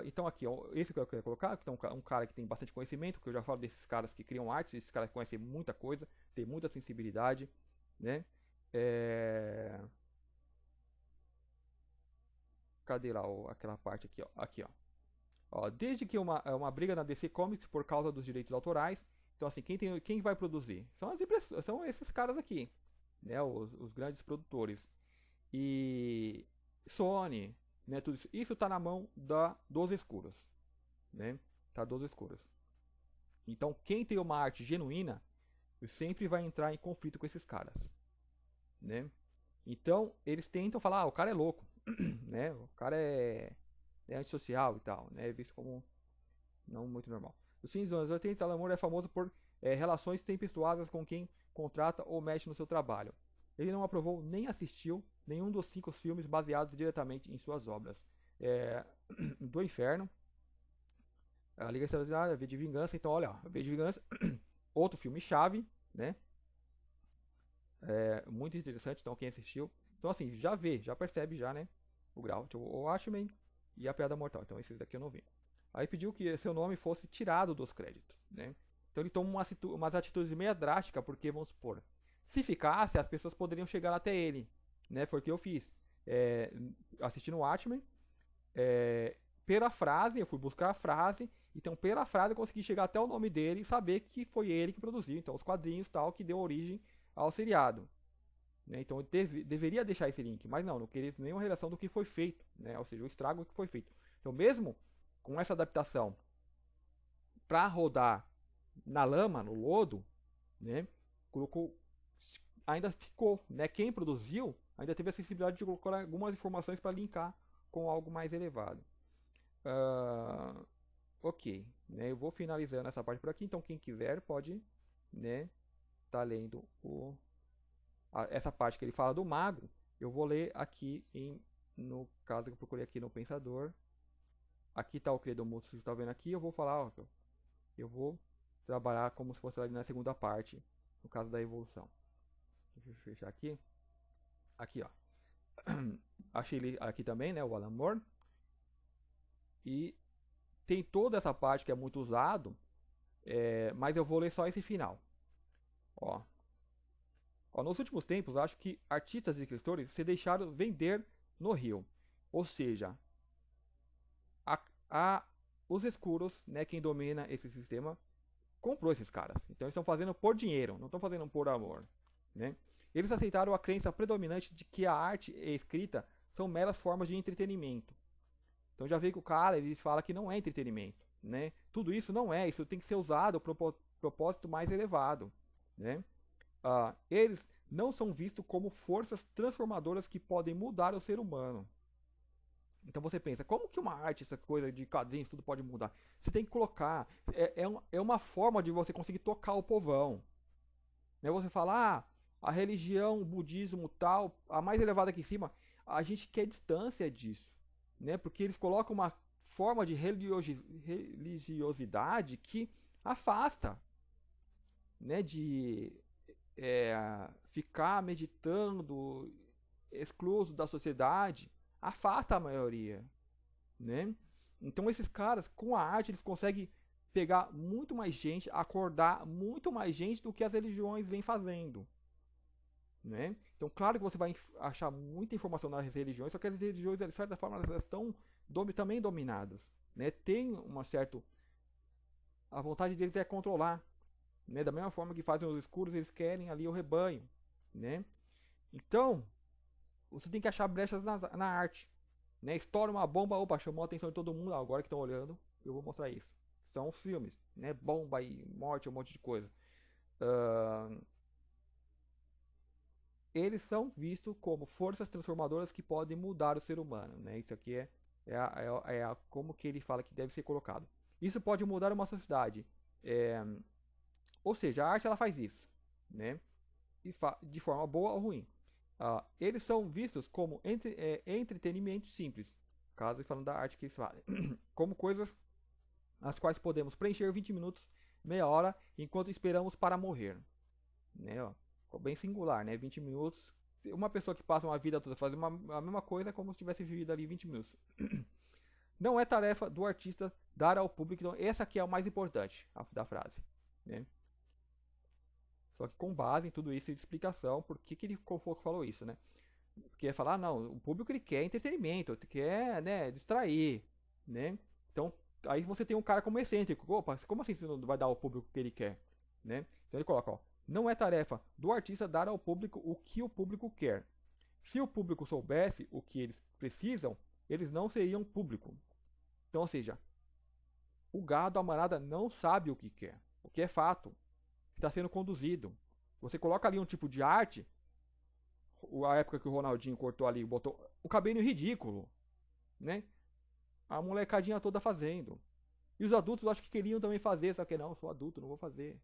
Então aqui, ó, esse que eu quero colocar, que é um cara que tem bastante conhecimento, que eu já falo desses caras que criam artes, esses caras que conhecem muita coisa, tem muita sensibilidade, né? Cadê lá aquela parte aqui, ó? Aqui, ó. Desde que uma briga na DC Comics por causa dos direitos autorais, então assim, quem vai produzir? São esses caras aqui, né? Os grandes produtores. E Sony, né, tudo isso está na mão dos escuros, né? Tá dos escuros. Então, quem tem uma arte genuína sempre vai entrar em conflito com esses caras, né? Então, eles tentam falar, o cara é louco, né? O cara é antissocial e tal, né? É visto como não muito normal. Os fins dos anos 80, Alan Moore é famoso por relações tempestuosas com quem contrata ou mexe no seu trabalho. Ele não aprovou nem assistiu nenhum dos 5 filmes baseados diretamente em suas obras. Do Inferno, a Liga Extraordinária, V de Vingança. Então, olha, V de Vingança outro filme-chave, né? Muito interessante, então quem assistiu. Então assim, já percebe já, né? O grau. Então, o Watchmen e a Piada Mortal. Então esse daqui eu não vi. Aí pediu que seu nome fosse tirado dos créditos, né? Então ele toma umas atitudes meio drásticas, porque vamos supor, se ficasse, as pessoas poderiam chegar até ele, né? Foi o que eu fiz. Assistindo o Watchmen, pela frase, eu fui buscar a frase, então pela frase eu consegui chegar até o nome dele e saber que foi ele que produziu, então os quadrinhos tal, que deu origem ao seriado. Né? Então eu deveria deixar esse link, mas não queria nenhuma relação do que foi feito, né? Ou seja, o estrago que foi feito. Então mesmo com essa adaptação para rodar na lama, no lodo, né? Colocou, ainda ficou, né? Quem produziu ainda teve a sensibilidade de colocar algumas informações para linkar com algo mais elevado. Ok, né? Eu vou finalizando essa parte por aqui, então quem quiser pode, né, tá lendo essa parte que ele fala do mago. Eu vou ler aqui no caso que eu procurei aqui no Pensador. Aqui está o Credo, você está vendo aqui, eu vou falar, ó, eu vou trabalhar como se fosse ali na segunda parte, no caso da evolução. Deixa eu fechar aqui. Aqui, ó. Achei ele aqui também, né, o Alan Moore. E tem toda essa parte que é muito usado, mas eu vou ler só esse final. Ó, nos últimos tempos, acho que artistas e escritores se deixaram vender no rio. Ou seja, os escuros, né, quem domina esse sistema, comprou esses caras. Então eles estão fazendo por dinheiro, não estão fazendo por amor. Né? Eles aceitaram a crença predominante de que a arte e a escrita são meras formas de entretenimento. Então já veio que o cara, ele fala que não é entretenimento. Né? Tudo isso não é, isso tem que ser usado para um propósito mais elevado. Né? Eles não são vistos como forças transformadoras que podem mudar o ser humano. Então você pensa, como que uma arte, essa coisa de quadrinhos, tudo pode mudar? Você tem que colocar, é uma forma de você conseguir tocar o povão. Né? Você fala, a religião, o budismo tal, a mais elevada aqui em cima, a gente quer distância disso. Né? Porque eles colocam uma forma de religiosidade que afasta. Né? De ficar meditando, excluso da sociedade, afasta a maioria, né? Então esses caras, com a arte, eles conseguem pegar muito mais gente, acordar muito mais gente do que as religiões vêm fazendo, né? Então claro que você vai achar muita informação nas religiões, só que as religiões, de certa forma, elas estão também dominadas, né? Tem uma certa... A vontade deles é controlar, né? Da mesma forma que fazem os escuros, eles querem ali o rebanho, né? Então você tem que achar brechas na arte, né? Estoura uma bomba, opa, chamou a atenção de todo mundo, agora que estão olhando, eu vou mostrar isso. São os filmes, né? Bomba e morte, um monte de coisa. Eles são vistos como forças transformadoras que podem mudar o ser humano, né? Isso aqui como que ele fala que deve ser colocado. Isso pode mudar uma sociedade. Ou seja, a arte ela faz isso, né? De forma boa ou ruim. Eles são vistos como entretenimento simples, caso falando da arte que eles fazem, como coisas as quais podemos preencher 20 minutos, meia hora, enquanto esperamos para morrer. Né, ó, ficou bem singular, né? 20 minutos. Uma pessoa que passa uma vida toda fazendo a mesma coisa é como se tivesse vivido ali 20 minutos. Não é tarefa do artista dar ao público. Então, essa aqui é o mais importante da frase. Né? Só que com base em tudo isso e de explicação, por que ele falou isso, né? Porque falar, não, o público ele quer entretenimento, ele quer, né, distrair, né? Então, aí você tem um cara como excêntrico, opa, como assim você não vai dar ao público o que ele quer, né? Então ele coloca, ó, não é tarefa do artista dar ao público o que o público quer. Se o público soubesse o que eles precisam, eles não seriam público. Então, ou seja, o gado, a manada não sabe o que quer, o que é fato. Está sendo conduzido. Você coloca ali um tipo de arte, a época que o Ronaldinho cortou ali, botou o cabelo ridículo, né? A molecadinha toda fazendo. E os adultos acho que queriam também fazer, só que não, eu sou adulto, não vou fazer.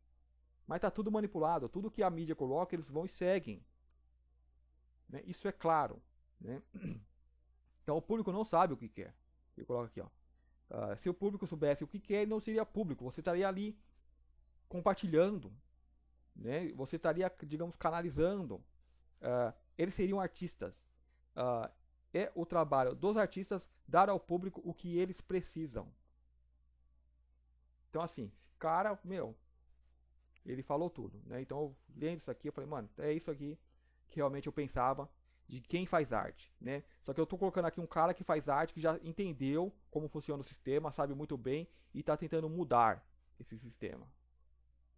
Mas tá tudo manipulado, tudo que a mídia coloca, eles vão e seguem. Né? Isso é claro, né? Então o público não sabe o que quer. Eu coloco aqui, ó. Se o público soubesse o que quer, ele não seria público. Você estaria ali compartilhando, né? Você estaria, digamos, canalizando. Eles seriam artistas. É o trabalho dos artistas dar ao público o que eles precisam. Então, assim, esse cara, ele falou tudo, né? Então, lendo isso aqui, eu falei, mano, é isso aqui que realmente eu pensava de quem faz arte, né? Só que eu tô colocando aqui um cara que faz arte, que já entendeu como funciona o sistema, sabe muito bem e tá tentando mudar esse sistema,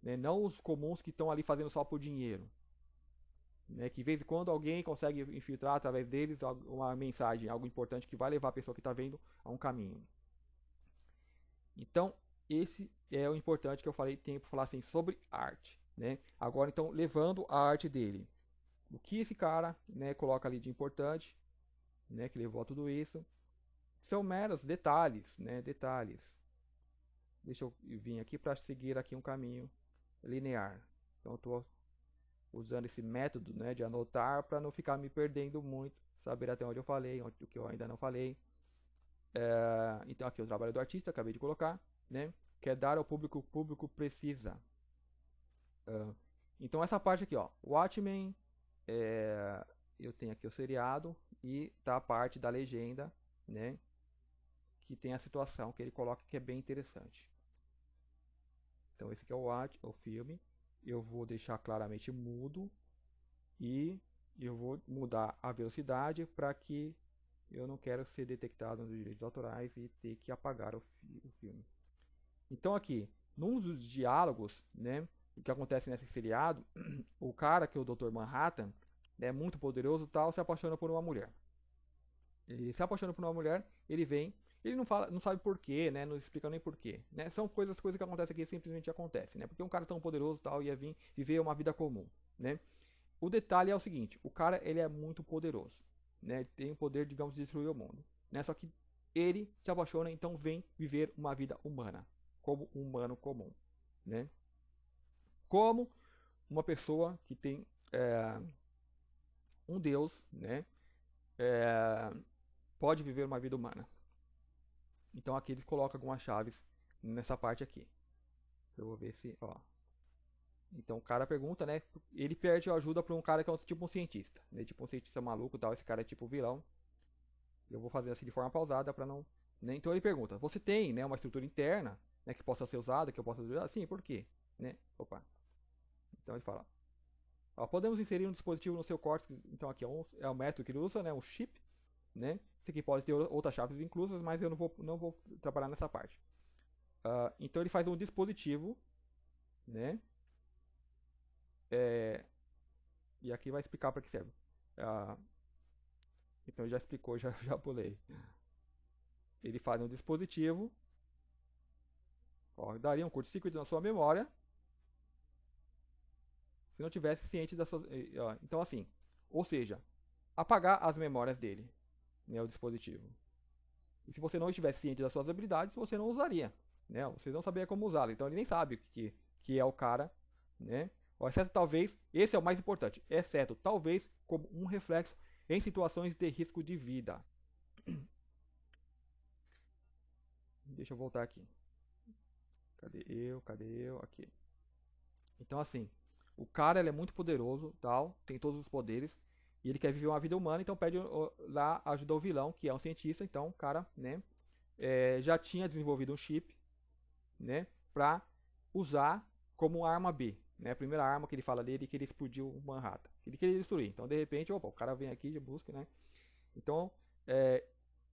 né? Não os comuns que estão ali fazendo só por dinheiro, né? Que de vez em quando alguém consegue infiltrar através deles uma mensagem, algo importante que vai levar a pessoa que está vendo a um caminho. Então, esse é o importante que eu falei, tenho para falar assim sobre arte, né? Agora, então, levando a arte dele, o que esse cara, né, coloca ali de importante, né, que levou a tudo isso, são meros detalhes, né? Detalhes. Deixa eu vir aqui para seguir aqui um caminho linear. Então, eu estou usando esse método, né, de anotar para não ficar me perdendo muito, saber até onde eu falei, o que eu ainda não falei. Então aqui o trabalho do artista, acabei de colocar, né, que é dar ao público o que o público precisa. Então essa parte aqui, ó, Watchmen, eu tenho aqui o seriado e tá a parte da legenda, né, que tem a situação que ele coloca que é bem interessante. Então esse aqui é o filme. Eu vou deixar claramente mudo e eu vou mudar a velocidade para que eu não quero ser detectado nos direitos autorais e ter que apagar o filme. Então aqui, num dos diálogos, né, o que acontece nesse seriado, o cara que é o Dr. Manhattan, é muito poderoso, tal, se apaixona por uma mulher. Ele se apaixona por uma mulher, ele vem, ele não fala, não sabe porquê, né? Não explica nem porquê, né? São coisas que acontecem aqui, simplesmente acontecem, né? Porque um cara tão poderoso, tal, ia vir viver uma vida comum, né? O detalhe é o seguinte, o cara, ele é muito poderoso, né? Ele tem o poder, digamos, de destruir o mundo, né? Só que ele se apaixona, então vem viver uma vida humana, como um humano comum, né? Como uma pessoa que tem um Deus, né? Pode viver uma vida humana. Então aqui eles colocam algumas chaves nessa parte aqui. Eu vou ver se, ó. Então o cara pergunta, né? Ele pede ajuda para um cara que é tipo um cientista, né? Tipo um cientista maluco, tal. Esse cara é tipo vilão. Eu vou fazer assim de forma pausada para não, né? Então ele pergunta: "Você tem, né, uma estrutura interna, né, que possa ser usada, que eu possa usar?" Sim, por quê, né? Opa. Então ele fala: "Ó, podemos inserir um dispositivo no seu córtex." Então aqui é o método que ele usa, né? Um chip, né? Isso aqui pode ter outras chaves inclusas, mas eu não vou trabalhar nessa parte. Então ele faz um dispositivo, né? E aqui vai explicar para que serve. Então ele já explicou, já pulei. Ele faz um dispositivo, ó, daria um curto-circuito na sua memória, se não tivesse ciente das suas. Então assim, ou seja, apagar as memórias dele, né, o dispositivo. E se você não estivesse ciente das suas habilidades, você não usaria, né? Você não saberia como usá-lo. Então ele nem sabe que é o cara, né? Exceto talvez, esse é o mais importante, exceto talvez como um reflexo em situações de risco de vida. Deixa eu voltar aqui. Cadê eu? Aqui. Então assim, o cara, ele é muito poderoso, tal, tem todos os poderes e ele quer viver uma vida humana, então pede lá ajuda ao vilão, que é um cientista. Então o cara, né, já tinha desenvolvido um chip, né, para usar como arma B, né? A primeira arma que ele fala dele, que ele explodiu o Manhattan, que ele queria destruir. Então de repente, opa, o cara vem aqui e busca, né? Então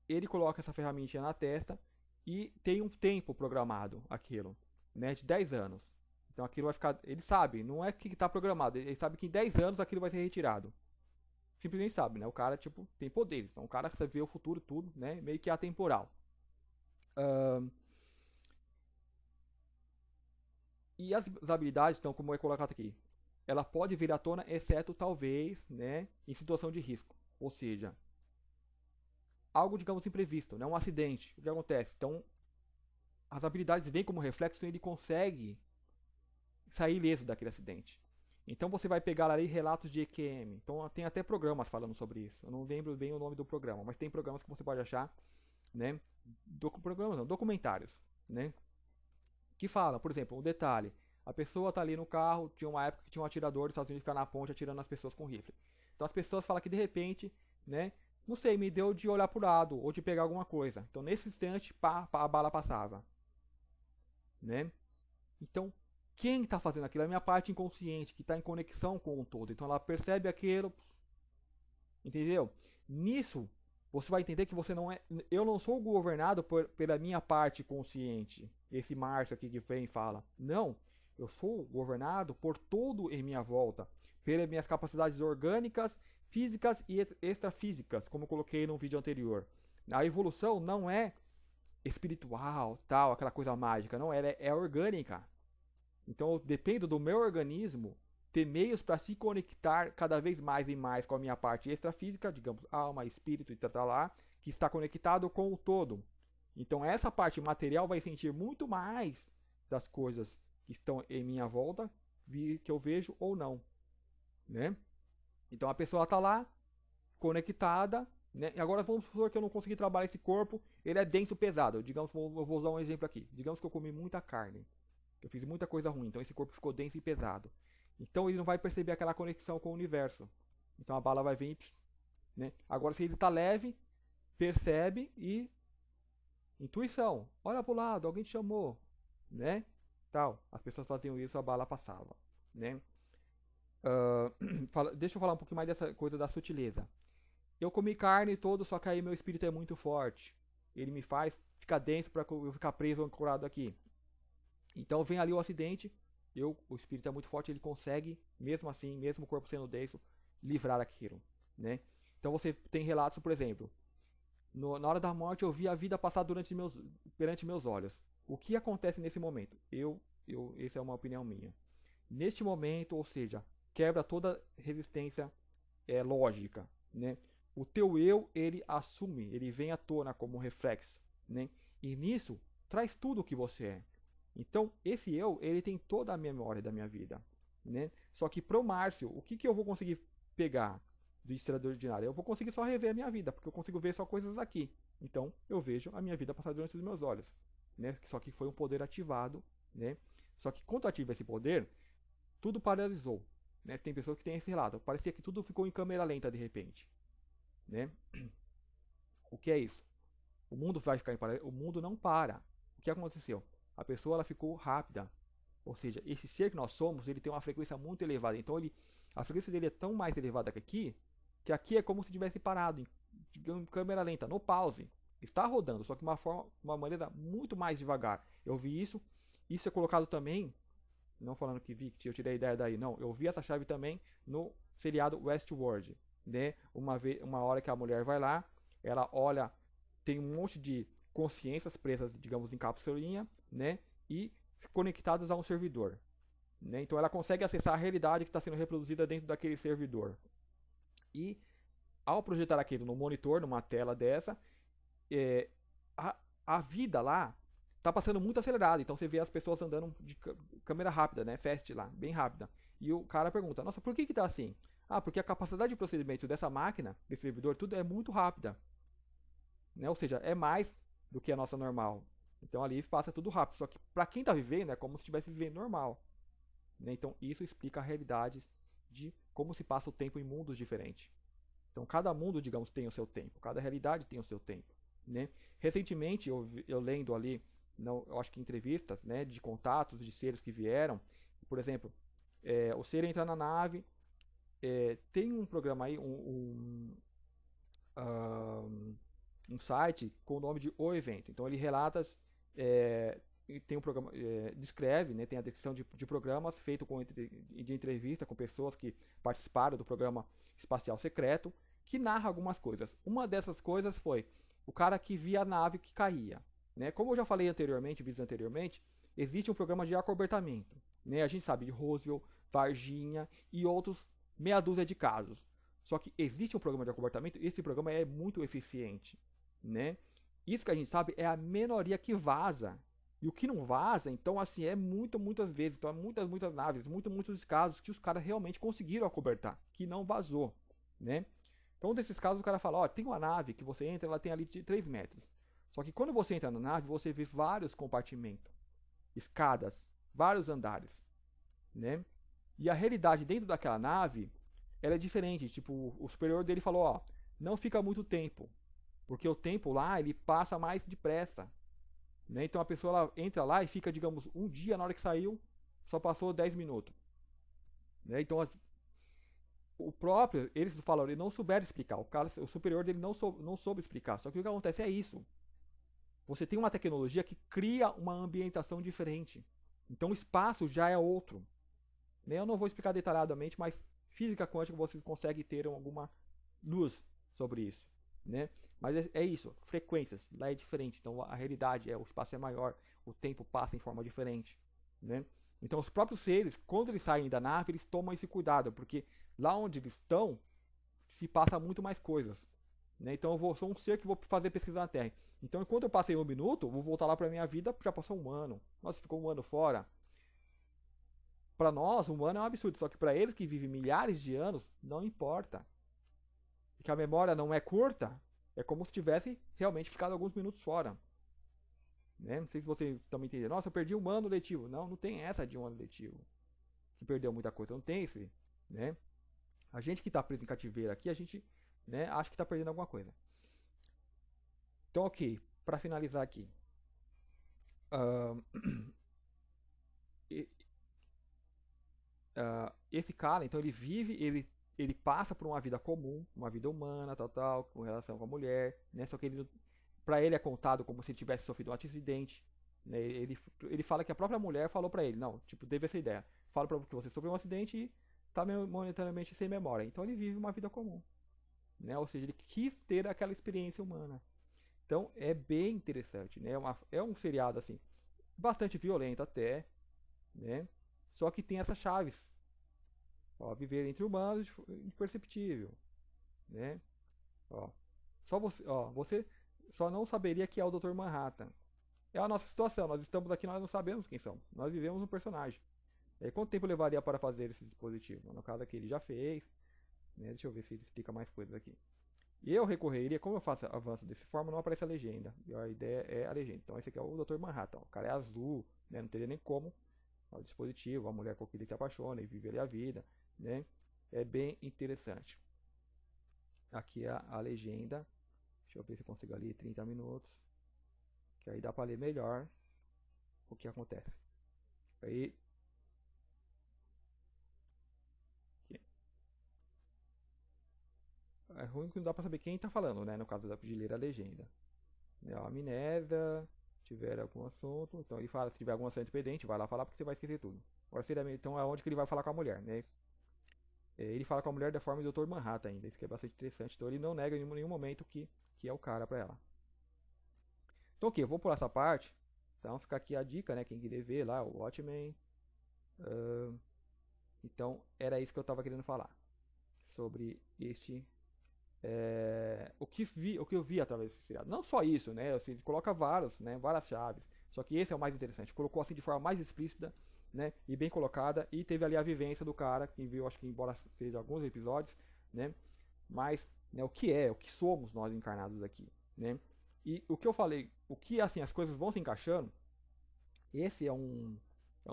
ele coloca essa ferramentinha na testa e tem um tempo programado aquilo, né, de 10 anos. Então aquilo vai ficar, ele sabe, não é que está programado, ele sabe que em 10 anos aquilo vai ser retirado. Simplesmente sabe, né? O cara, tipo, tem poderes. Então o cara vê o futuro tudo, né? Meio que atemporal. E as habilidades, então, como é colocado aqui, ela pode vir à tona, exceto talvez, né, em situação de risco. Ou seja, algo, digamos, imprevisto, né? Um acidente. O que acontece? Então, as habilidades vêm como reflexo e ele consegue sair ileso daquele acidente. Então você vai pegar ali relatos de EQM. Então tem até programas falando sobre isso. Eu não lembro bem o nome do programa, mas tem programas que você pode achar, né? Programas não, documentários, né? Que fala, por exemplo, um detalhe. A pessoa tá ali no carro, tinha uma época que tinha um atirador dos Estados Unidos ficar na ponte atirando nas pessoas com rifle. Então as pessoas falam que de repente, né, não sei, me deu de olhar pro lado ou de pegar alguma coisa. Então nesse instante, pá, pá, a bala passava, né? Então, quem está fazendo aquilo é a minha parte inconsciente, que está em conexão com o todo. Então ela percebe aquilo, entendeu? Nisso, você vai entender que você não é. Eu não sou governado pela minha parte consciente. Esse Márcio aqui que vem e fala. Não. Eu sou governado por todo em minha volta. Pelas minhas capacidades orgânicas, físicas e extrafísicas, como eu coloquei no vídeo anterior. A evolução não é espiritual, tal, aquela coisa mágica. Não, ela é orgânica. Então eu dependo do meu organismo ter meios para se conectar cada vez mais e mais com a minha parte extrafísica, digamos, alma, espírito e tal lá, que está conectado com o todo. Então essa parte material vai sentir muito mais das coisas que estão em minha volta, que eu vejo ou não, né? Então a pessoa está lá, conectada, né? E agora vamos supor que eu não consegui trabalhar esse corpo, ele é denso, pesado. Digamos, eu vou usar um exemplo aqui. Digamos que eu comi muita carne, eu fiz muita coisa ruim, então esse corpo ficou denso e pesado. Então ele não vai perceber aquela conexão com o universo. Então a bala vai vir, né? Agora se ele está leve, percebe e intuição. Olha pro lado, alguém te chamou, né? Tal. As pessoas faziam isso, a bala passava, né? Deixa eu falar um pouquinho mais dessa coisa da sutileza. Eu comi carne todo, só que aí meu espírito é muito forte. Ele me faz ficar denso para eu ficar preso, ancorado aqui. Então vem ali o acidente, o espírito é muito forte, ele consegue, mesmo assim, mesmo o corpo sendo denso, livrar aquilo, né? Então você tem relatos, por exemplo, na hora da morte eu vi a vida passar perante meus olhos. O que acontece nesse momento? Essa é uma opinião minha. Neste momento, ou seja, quebra toda resistência lógica, né? O teu eu, ele assume, ele vem à tona como um reflexo, né? E nisso, traz tudo o que você é. Então, esse eu, ele tem toda a memória da minha vida, né? Só que pro Márcio, o que eu vou conseguir pegar do extraordinário? Eu vou conseguir só rever a minha vida, porque eu consigo ver só coisas aqui. Então, eu vejo a minha vida passar diante dos meus olhos, né? Só que foi um poder ativado, né? Só que quando ativa esse poder, tudo paralisou, né? Tem pessoas que têm esse relato. Parecia que tudo ficou em câmera lenta de repente, né? O que é isso? O mundo vai ficar em paralelo? O mundo não para. O que aconteceu? A pessoa ela ficou rápida, ou seja, esse ser que nós somos, ele tem uma frequência muito elevada. Então a frequência dele é tão mais elevada que aqui é como se tivesse parado em câmera lenta, no pause. Está rodando, só que uma maneira muito mais devagar. Eu vi isso é colocado também, não falando que eu tirei a ideia daí, não. Eu vi essa chave também no seriado Westworld, né? Uma hora que a mulher vai lá, ela olha, tem um monte de consciências presas, digamos, em capsulinha, né? E conectadas a um servidor, né? Então ela consegue acessar a realidade que está sendo reproduzida dentro daquele servidor. E ao projetar aquilo no monitor, numa tela dessa, a vida lá está passando muito acelerada. Então você vê as pessoas andando de câmera rápida, né? Fast lá, bem rápida. E o cara pergunta: nossa, por que está assim? Ah, porque a capacidade de procedimento dessa máquina, desse servidor, tudo é muito rápida, né? Ou seja, é mais do que a nossa normal. Então ali passa tudo rápido. Só que para quem está vivendo é como se estivesse vivendo normal, né? Então isso explica a realidade de como se passa o tempo em mundos diferentes. Então cada mundo, digamos, tem o seu tempo. Cada realidade tem o seu tempo, né? Recentemente eu lendo ali, eu acho que entrevistas, né, de contatos de seres que vieram, por exemplo, o ser entra na nave, tem um programa aí, um site com o nome de O Evento. Então ele relata, tem um programa, descreve, né, tem a descrição de programas feito de entrevista com pessoas que participaram do programa espacial secreto, que narra algumas coisas. Uma dessas coisas foi o cara que via a nave que caía, né? Como eu já falei anteriormente, existe um programa de acobertamento, né? A gente sabe de Roswell, Varginha e outros meia dúzia de casos. Só que existe um programa de acobertamento e esse programa é muito eficiente, né? Isso que a gente sabe é a minoria que vaza. E o que não vaza, então, assim, é muitas vezes. Então, muitas naves, muitos casos que os caras realmente conseguiram acobertar, que não vazou, né? Então, um desses casos, o cara fala: ó, tem uma nave que você entra, ela tem ali de 3 metros. Só que quando você entra na nave, você vê vários compartimentos, escadas, vários andares. né? E a realidade dentro daquela nave, ela é diferente. Tipo, o superior dele falou, ó, não fica muito tempo, porque o tempo lá, ele passa mais depressa, né? Então a pessoa ela entra lá e fica, digamos, um dia, na hora que saiu, só passou 10 minutos, né? Então o próprio, eles falaram, ele não souberam explicar, o superior dele não soube explicar. Só que o que acontece é isso. Você tem uma tecnologia que cria uma ambientação diferente. Então o espaço já é outro. Eu não vou explicar detalhadamente, mas física quântica você consegue ter alguma luz sobre isso, né? Mas é isso, frequências, lá é diferente. Então a realidade o espaço é maior, o tempo passa em forma diferente, né? Então os próprios seres, quando eles saem da nave, eles tomam esse cuidado, porque lá onde eles estão se passa muito mais coisas, né? Então sou um ser que vou fazer pesquisa na Terra. Então enquanto eu passei um minuto, vou voltar lá para minha vida, já passou um ano. Nossa, ficou um ano fora. Para nós, um ano é um absurdo, só que para eles que vivem milhares de anos, não importa. Porque a memória não é curta, é como se tivesse realmente ficado alguns minutos fora. Né? Não sei se vocês também entendem. Nossa, eu perdi um ano letivo. Não, não tem essa de um ano letivo. Que perdeu muita coisa. Não tem esse. Né? A gente que está preso em cativeiro aqui, a gente, né, acha que está perdendo alguma coisa. Então, ok. Para finalizar aqui. Esse cara, então ele vive, ele passa por uma vida comum, uma vida humana, tal, com relação com a mulher, né? Só que para ele é contado como se ele tivesse sofrido um acidente, né? Ele fala que a própria mulher falou para ele, não, tipo, teve essa ideia, fala para que você sofreu um acidente e tá momentaneamente sem memória. Então ele vive uma vida comum, né? Ou seja, ele quis ter aquela experiência humana. Então é bem interessante, né? É um seriado assim, bastante violento até, né? Só que tem essas chaves. Ó, viver entre humanos imperceptível, né? Ó, você só não saberia que é o Dr. Manhattan. É a nossa situação. Nós estamos aqui, nós não sabemos quem somos. Nós vivemos um personagem. E aí, quanto tempo levaria para fazer esse dispositivo? No caso aqui, ele já fez. Né? Deixa eu ver se ele explica mais coisas aqui. E eu recorreria, como eu faço avanço dessa forma, não aparece a legenda. E a ideia é a legenda. Então esse aqui é o Dr. Manhattan. O cara é azul, né? Não teria nem como. O dispositivo, a mulher com que ele se apaixona e vive ali a vida, né? É bem interessante. Aqui é a legenda. Deixa eu ver se eu consigo ler 30 minutos. Que aí dá para ler melhor o que acontece. Aí. Aqui. É ruim que não dá para saber quem está falando, né? No caso de ler a legenda. A amnésia, tiver algum assunto. Então ele fala, se tiver algum assunto pendente, vai lá falar porque você vai esquecer tudo. Agora, então é onde que ele vai falar com a mulher, né? Ele fala com a mulher da forma do Dr. Manhattan ainda, isso que é bastante interessante. Então ele não nega em nenhum momento que é o cara para ela. Então ok, eu vou pular essa parte. Então fica aqui a dica, né? Quem quiser ver lá, o Watchmen. Então era isso que eu estava querendo falar. Sobre este... o que eu vi através desse seriado. Não só isso, né? Assim, ele coloca várias chaves. Só que esse é o mais interessante. Colocou assim de forma mais explícita, né? E bem colocada. E teve ali a vivência do cara, que viu, acho que embora seja alguns episódios, né? Mas, né, o que somos nós encarnados aqui, né? E o que eu falei, o que assim as coisas vão se encaixando. Esse é um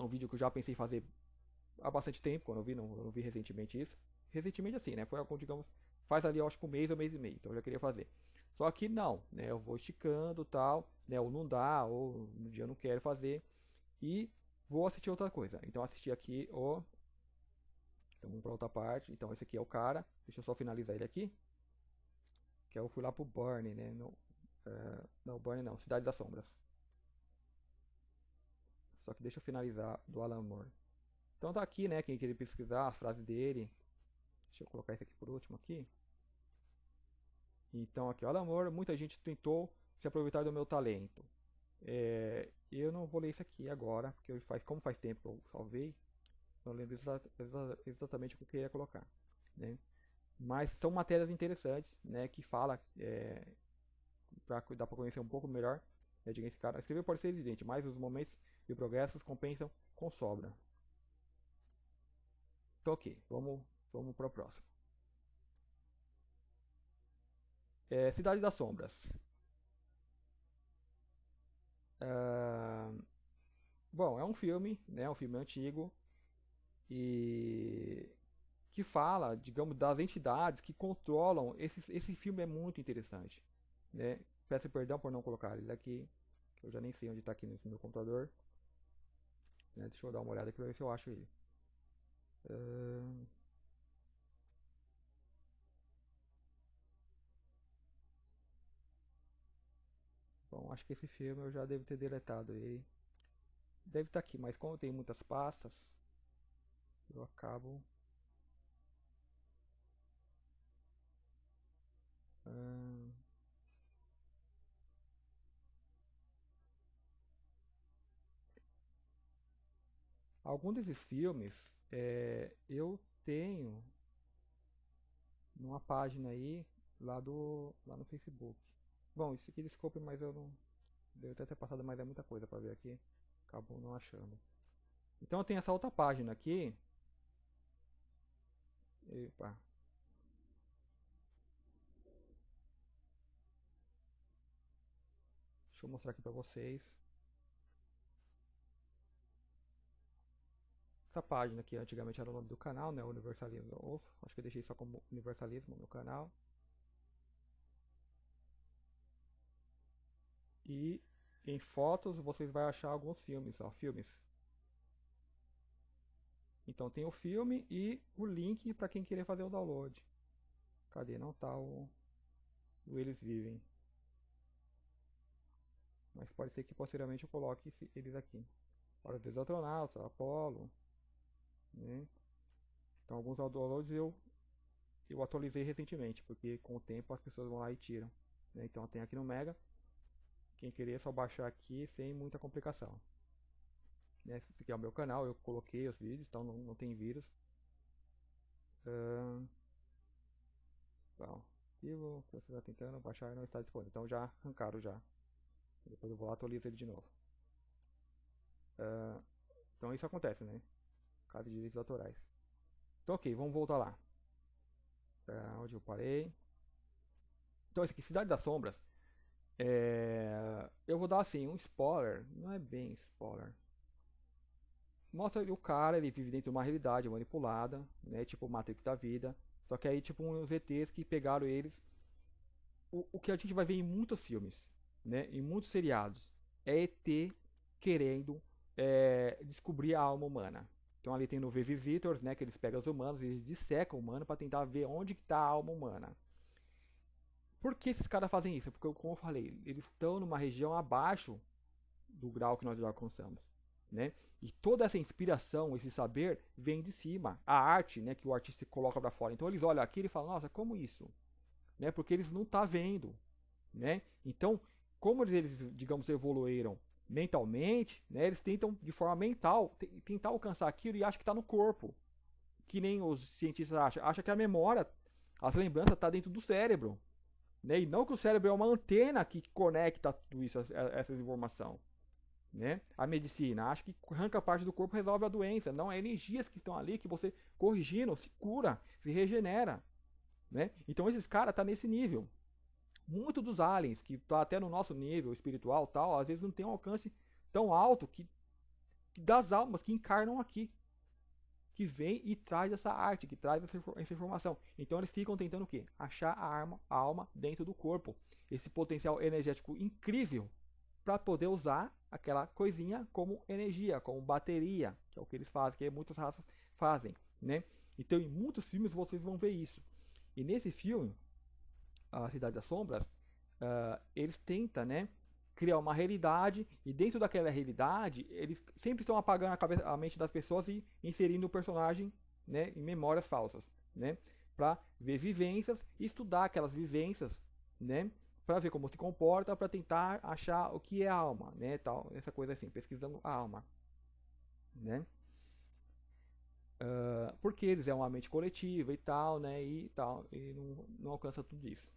vídeo que eu já pensei em fazer há bastante tempo, quando eu não vi recentemente isso. Recentemente assim, né? Foi algo, digamos, faz ali, eu acho que um mês ou mês e meio. Então eu já queria fazer. Só que não, né? Eu vou esticando tal, né? Ou não dá, ou no dia eu não quero fazer. E vou assistir outra coisa. Então assisti aqui o. Então vamos para outra parte. Então esse aqui é o cara. Deixa eu só finalizar ele aqui. Que eu fui lá pro Burn, né? Não, Burn não, Cidade das Sombras. Só que deixa eu finalizar do Alan Moore. Então tá aqui, né? Quem querer pesquisar as frases dele. Deixa eu colocar esse aqui por último aqui. Então aqui, o Alan Moore, muita gente tentou se aproveitar do meu talento. Eu não vou ler isso aqui agora, porque como faz tempo que eu salvei, não lembro exatamente o que eu queria colocar, né? Mas são matérias interessantes, né? Que fala, dá para conhecer um pouco melhor, né, de esse cara. Escrever pode ser evidente, mas os momentos e progressos compensam com sobra. Então ok, vamos para o próximo. Cidade das Sombras. Bom, é um filme, né? Um filme antigo. e que fala, digamos, das entidades que controlam esse filme é muito interessante, né? Peço perdão por não colocar ele aqui, que eu já nem sei onde está aqui no meu computador, né? Deixa eu dar uma olhada aqui para ver se eu acho ele. Bom, acho que esse filme eu já devo ter deletado ele. Deve estar aqui, mas como tem muitas pastas, eu acabo. Hum, algum desses filmes eu tenho numa página aí lá no Facebook. Bom, isso aqui desculpe, mas eu não devo até ter passado, mas é muita coisa para ver aqui. Acabou não achando. Então tem essa outra página aqui. Epa. Deixa eu mostrar aqui para vocês. Essa página aqui antigamente era o nome do canal, né? Universalismo. Acho que eu deixei só como Universalismo no canal. E em fotos vocês vão achar alguns filmes, ó, filmes. Então tem o filme e o link para quem querer fazer o download. Cadê? Não tá o Eles Vivem. Mas pode ser que posteriormente eu coloque eles aqui. Para os Astronautas, Apollo, né? Então alguns downloads eu atualizei recentemente, porque com o tempo as pessoas vão lá e tiram, né? Então tem aqui no Mega. Quem querer é só baixar aqui sem muita complicação, né? Esse aqui é o meu canal, eu coloquei os vídeos, então não tem vírus. Bom, arquivo que você está tentando baixar não está disponível, então já arrancaram já. Depois eu vou lá e atualizo ele de novo. Então isso acontece, né? Caso de direitos autorais. Então ok, vamos voltar lá. Onde eu parei. Então esse aqui, Cidade das Sombras. Eu vou dar assim, um spoiler. Não é bem spoiler. Mostra o cara, ele vive dentro de uma realidade manipulada, né? Tipo Matrix da vida. Só que aí tipo uns ETs que pegaram eles. O que a gente vai ver em muitos filmes, né? Em muitos seriados. É ET querendo descobrir a alma humana. Então ali tem no V-Visitors, né? Que eles pegam os humanos e eles dissecam o humano para tentar ver onde está a alma humana. Por que esses caras fazem isso? Porque, como eu falei, eles estão numa região abaixo do grau que nós já alcançamos, né? E toda essa inspiração, esse saber, vem de cima. A arte, né, que o artista coloca para fora. Então eles olham aqui e falam, nossa, como isso? Né? Porque eles não estão vendo, né? Então, como eles, digamos, evoluíram mentalmente, né, eles tentam, de forma mental, tentar alcançar aquilo e acham que está no corpo. Que nem os cientistas acham. Acham que a memória, as lembranças, está dentro do cérebro. Né? E não que o cérebro é uma antena que conecta tudo isso, essas informações. Né? A medicina acha que arranca parte do corpo resolve a doença. Não, é energias que estão ali que você corrigindo se cura, se regenera. Né? Então esses caras estão nesse nível. Muitos dos aliens, que tá até no nosso nível espiritual, tal, às vezes não tem um alcance tão alto que das almas que encarnam aqui. Que vem e traz essa arte, que traz essa informação. Então eles ficam tentando o quê? Achar a alma dentro do corpo. Esse potencial energético incrível para poder usar aquela coisinha como energia, como bateria, que é o que eles fazem, que muitas raças fazem, né? Então em muitos filmes vocês vão ver isso. E nesse filme, A Cidade das Sombras, eles tentam, né, criar uma realidade, e dentro daquela realidade eles sempre estão apagando a mente das pessoas e inserindo o personagem, né, em memórias falsas, né, para ver vivências e estudar aquelas vivências, né, para ver como se comporta, para tentar achar o que é a alma, né, tal, essa coisa assim, pesquisando a alma, né, porque eles é uma mente coletiva e tal, né, e não alcança tudo isso.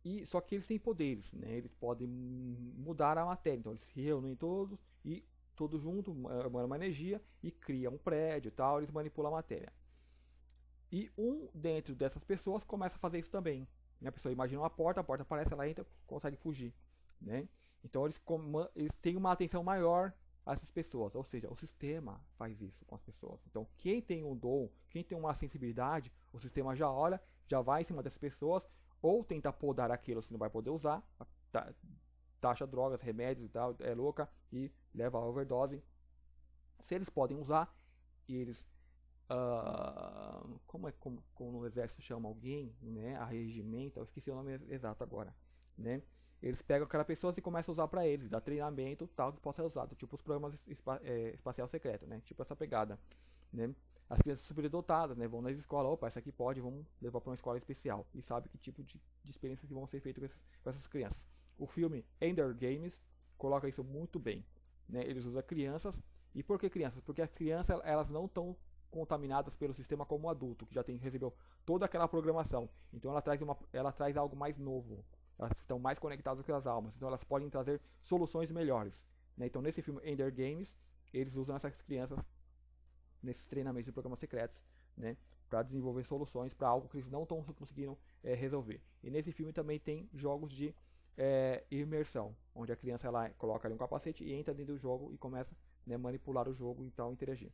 E só que eles têm poderes, né? Eles podem mudar a matéria. Então eles se reúnem todos e todos juntos, uma energia e criam um prédio, e tal. Eles manipulam a matéria. E um dentro dessas pessoas começa a fazer isso também. A pessoa imagina uma porta, a porta aparece, ela entra, consegue fugir, né? Então eles têm uma atenção maior essas pessoas, ou seja, o sistema faz isso com as pessoas. Então, quem tem um dom, quem tem uma sensibilidade, o sistema já olha, já vai em cima dessas pessoas, ou tenta podar aquilo que não vai poder usar, taxa drogas, remédios e tal, é louca, e leva a overdose. Se eles podem usar, eles como no exército chama alguém, né, a regimento, eu esqueci o nome exato agora, né, eles pegam aquela pessoa e começam a usar para eles, dá treinamento tal que possa ser usado, tipo os programas espacial secreto, né, tipo essa pegada, né, as crianças superdotadas, né, vão nas escolas, opa, essa aqui pode, vamos levar para uma escola especial, e sabe que tipo de experiências que vão ser feitas com essas crianças. O filme Ender Games coloca isso muito bem, né, eles usam crianças, e por que crianças? Porque as crianças, elas não estão contaminadas pelo sistema como adulto, que já recebeu toda aquela programação. Então ela traz algo mais novo. Elas estão mais conectadas com as almas. Então elas podem trazer soluções melhores. Né? Então nesse filme Ender Games, eles usam essas crianças nesses treinamentos de programas secretos, né? Para desenvolver soluções para algo que eles não estão conseguindo resolver. E nesse filme também tem jogos de imersão, onde a criança ela coloca ali um capacete e entra dentro do jogo e começa, né, manipular o jogo e então interagir.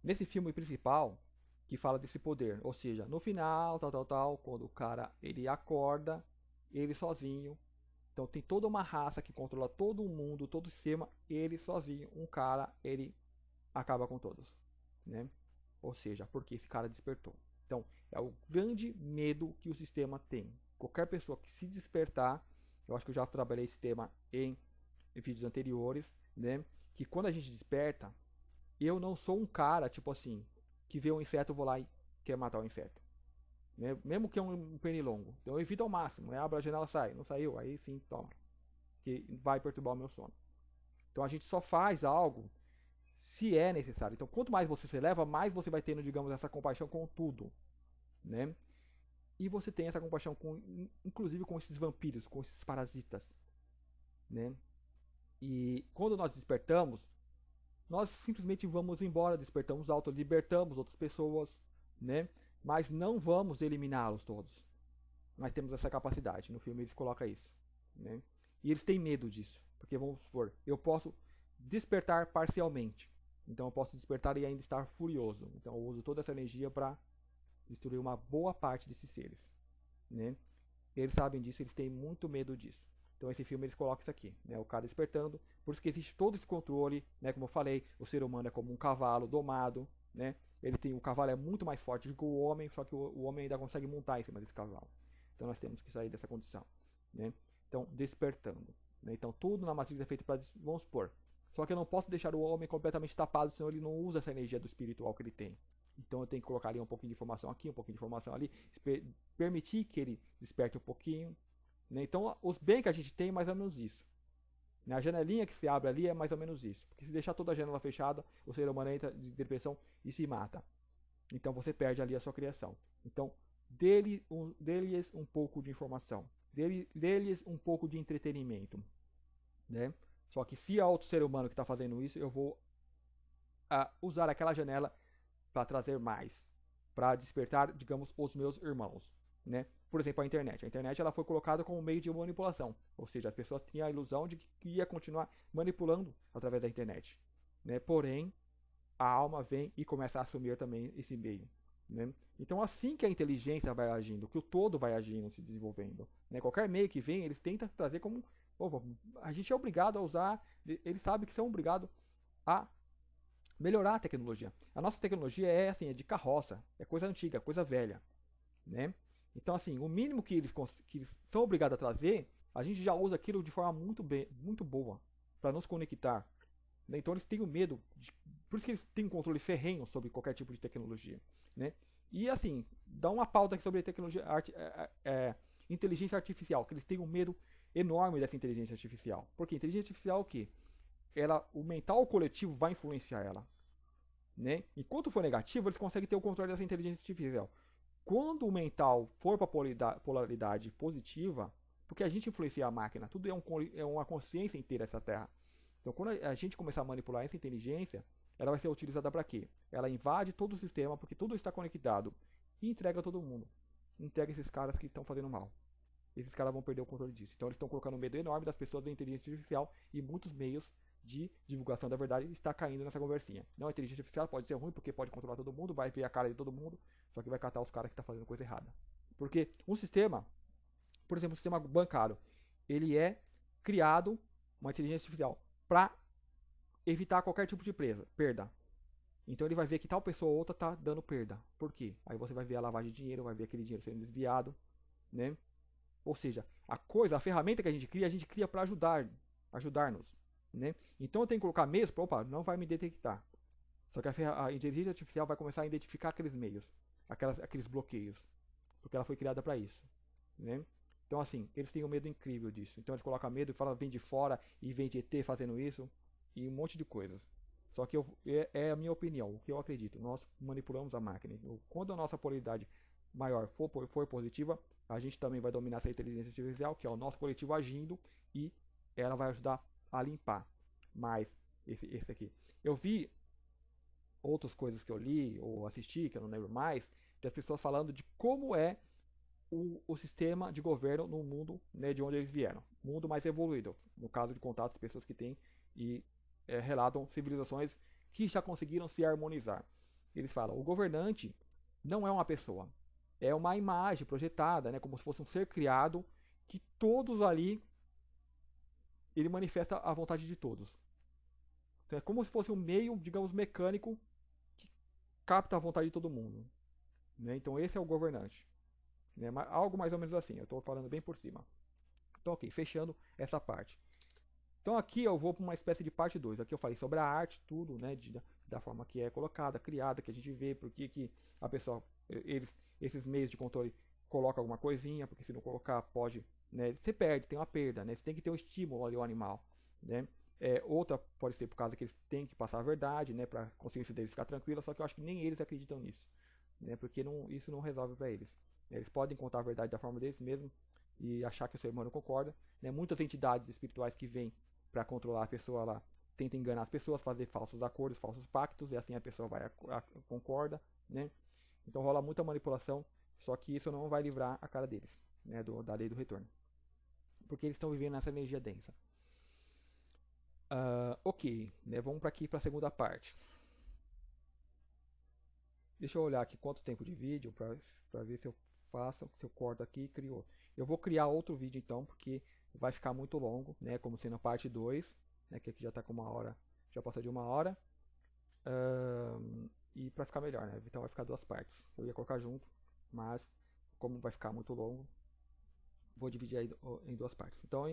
Nesse filme principal, que fala desse poder, ou seja, no final, quando o cara ele acorda, ele sozinho, então tem toda uma raça que controla todo o mundo, todo o sistema, ele sozinho, um cara, ele acaba com todos, né? Ou seja, porque esse cara despertou. Então, é o grande medo que o sistema tem. Qualquer pessoa que se despertar, eu acho que eu já trabalhei esse tema em vídeos anteriores, né? Que quando a gente desperta, eu não sou um cara, tipo assim, que vê um inseto, eu vou lá e quer matar o inseto. Né? Mesmo que é um pernilongo. Então eu evito ao máximo, né? Abre a janela, sai. Não saiu, aí sim, toma. Que vai perturbar o meu sono. Então a gente só faz algo se é necessário. Então quanto mais você se eleva, mais você vai tendo, digamos, essa compaixão com tudo. Né? E você tem essa compaixão com, inclusive com esses vampiros, com esses parasitas. Né? E quando nós despertamos, nós simplesmente vamos embora, despertamos alto, libertamos outras pessoas, né? Mas não vamos eliminá-los todos. Mas temos essa capacidade. No filme eles colocam isso, né? E eles têm medo disso, porque vamos supor, eu posso despertar parcialmente. Então eu posso despertar e ainda estar furioso. Então eu uso toda essa energia para destruir uma boa parte desses seres, né? Eles sabem disso, eles têm muito medo disso. Então esse filme eles colocam isso aqui, né? O cara despertando, por isso que existe todo esse controle, né? Como eu falei, o ser humano é como um cavalo domado, né? O cavalo é muito mais forte do que o homem, só que o homem ainda consegue montar em cima desse cavalo. Então nós temos que sair dessa condição, né? Então despertando, né? Então tudo na Matrix é feito para, vamos supor, só que eu não posso deixar o homem completamente tapado, senão ele não usa essa energia do espiritual que ele tem. Então eu tenho que colocar ali um pouquinho de informação aqui, um pouquinho de informação ali, permitir que ele desperte um pouquinho. Né? Então, os bens que a gente tem é mais ou menos isso. A janelinha que se abre ali é mais ou menos isso. Porque se deixar toda a janela fechada, o ser humano entra de depressão e se mata. Então você perde ali a sua criação. Então, dê-lhes um pouco de informação. Dê-lhes um pouco de entretenimento. Né? Só que se é outro ser humano que está fazendo isso, eu vou usar aquela janela para trazer mais. Para despertar, digamos, os meus irmãos. Né? Por exemplo, a internet. A internet ela foi colocada como meio de manipulação. Ou seja, as pessoas tinham a ilusão de que ia continuar manipulando através da internet. Né? Porém, a alma vem e começa a assumir também esse meio. Né? Então, assim que a inteligência vai agindo, que o todo vai agindo, se desenvolvendo. Né? Qualquer meio que vem, eles tentam trazer como... Opa, a gente é obrigado a usar, eles sabem que são obrigados a melhorar a tecnologia. A nossa tecnologia é assim, é de carroça, é coisa antiga, coisa velha. Né? Então, assim, o mínimo que eles são obrigados a trazer, a gente já usa aquilo de forma muito boa para nos conectar. Né? Então, eles têm o medo, por isso que eles têm um controle ferrenho sobre qualquer tipo de tecnologia. Né? E, assim, dá uma pauta aqui sobre tecnologia, inteligência artificial, que eles têm um medo enorme dessa inteligência artificial. Porque inteligência artificial é o quê? O mental coletivo vai influenciar ela. Né? Enquanto for negativo, eles conseguem ter o controle dessa inteligência artificial. Quando o mental for para polaridade positiva, porque a gente influencia a máquina, tudo é uma consciência inteira essa Terra. Então, quando a gente começar a manipular essa inteligência, ela vai ser utilizada para quê? Ela invade todo o sistema, porque tudo está conectado, e entrega todo mundo. Entrega esses caras que estão fazendo mal. esses caras vão perder o controle disso. Então eles estão colocando um medo enorme das pessoas da inteligência artificial e muitos meios de divulgação da verdade está caindo nessa conversinha. Não, a inteligência artificial pode ser ruim porque pode controlar todo mundo, vai ver a cara de todo mundo, só que vai catar os caras que estão fazendo coisa errada. Porque um sistema, por exemplo, o sistema bancário, ele é criado, uma inteligência artificial, para evitar qualquer tipo de perda. Então ele vai ver que tal pessoa ou outra está dando perda. Por quê? Aí você vai ver a lavagem de dinheiro, vai ver aquele dinheiro sendo desviado, né? Ou seja, a ferramenta que a gente cria para ajudar-nos, né? Então eu tenho que colocar meios para, opa, não vai me detectar. Só que a inteligência artificial vai começar a identificar aqueles meios, aqueles bloqueios, porque ela foi criada para isso, né? Então assim, eles têm um medo incrível disso. Então eles colocam medo e falam, vem de fora e vem de ET fazendo isso e um monte de coisas. Só que é a minha opinião, o que eu acredito. Nós manipulamos a máquina. Quando a nossa polaridade maior for positiva, a gente também vai dominar essa inteligência artificial, que é o nosso coletivo agindo, e ela vai ajudar a limpar mais esse aqui. Eu vi outras coisas que eu li ou assisti, que eu não lembro mais, das pessoas falando de como é o sistema de governo no mundo, né, de onde eles vieram. Mundo mais evoluído, no caso de contatos de pessoas que têm e relatam civilizações que já conseguiram se harmonizar. Eles falam, o governante não é uma pessoa, é uma imagem projetada, né, como se fosse um ser criado, que todos ali, ele manifesta a vontade de todos. Então é como se fosse um meio, digamos, mecânico, que capta a vontade de todo mundo. Né? Então esse é o governante. Né? Algo mais ou menos assim, eu estou falando bem por cima. Então ok, fechando essa parte. Então aqui eu vou para uma espécie de parte 2. Aqui eu falei sobre a arte, tudo, né, da forma que é colocada, criada, que a gente vê, porque que a pessoa, esses meios de controle colocam alguma coisinha, porque se não colocar pode, né, você perde, tem uma perda, né, você tem que ter um estímulo ali ao animal, né. Outra pode ser por causa que eles têm que passar a verdade, né, para a consciência deles ficar tranquila, só que eu acho que nem eles acreditam nisso, né, porque isso não resolve para eles. Eles podem contar a verdade da forma deles mesmo e achar que o ser humano concorda, né. Muitas entidades espirituais que vêm para controlar a pessoa lá tentam enganar as pessoas, fazer falsos acordos, falsos pactos, e assim a pessoa vai concorda, né? Então rola muita manipulação, só que isso não vai livrar a cara deles, né, da lei do retorno, porque eles estão vivendo nessa energia densa. Ok, né, vamos para aqui para a segunda parte. Deixa eu olhar aqui quanto tempo de vídeo para ver se eu faço, se eu corto aqui e crio. Eu vou criar outro vídeo então, porque vai ficar muito longo, né, como sendo a parte 2, né, que aqui já está com 1 hora, já passou de 1 hora. E para ficar melhor, né, então vai ficar 2 partes. Eu ia colocar junto, mas como vai ficar muito longo, vou dividir aí em 2 partes. Então,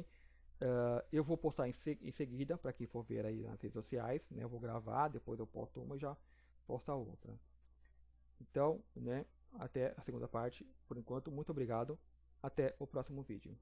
eu vou postar em seguida, para quem for ver aí nas redes sociais, né, eu vou gravar, depois eu posto uma e já posto a outra. Então, né, até a segunda parte. Por enquanto, muito obrigado. Até o próximo vídeo.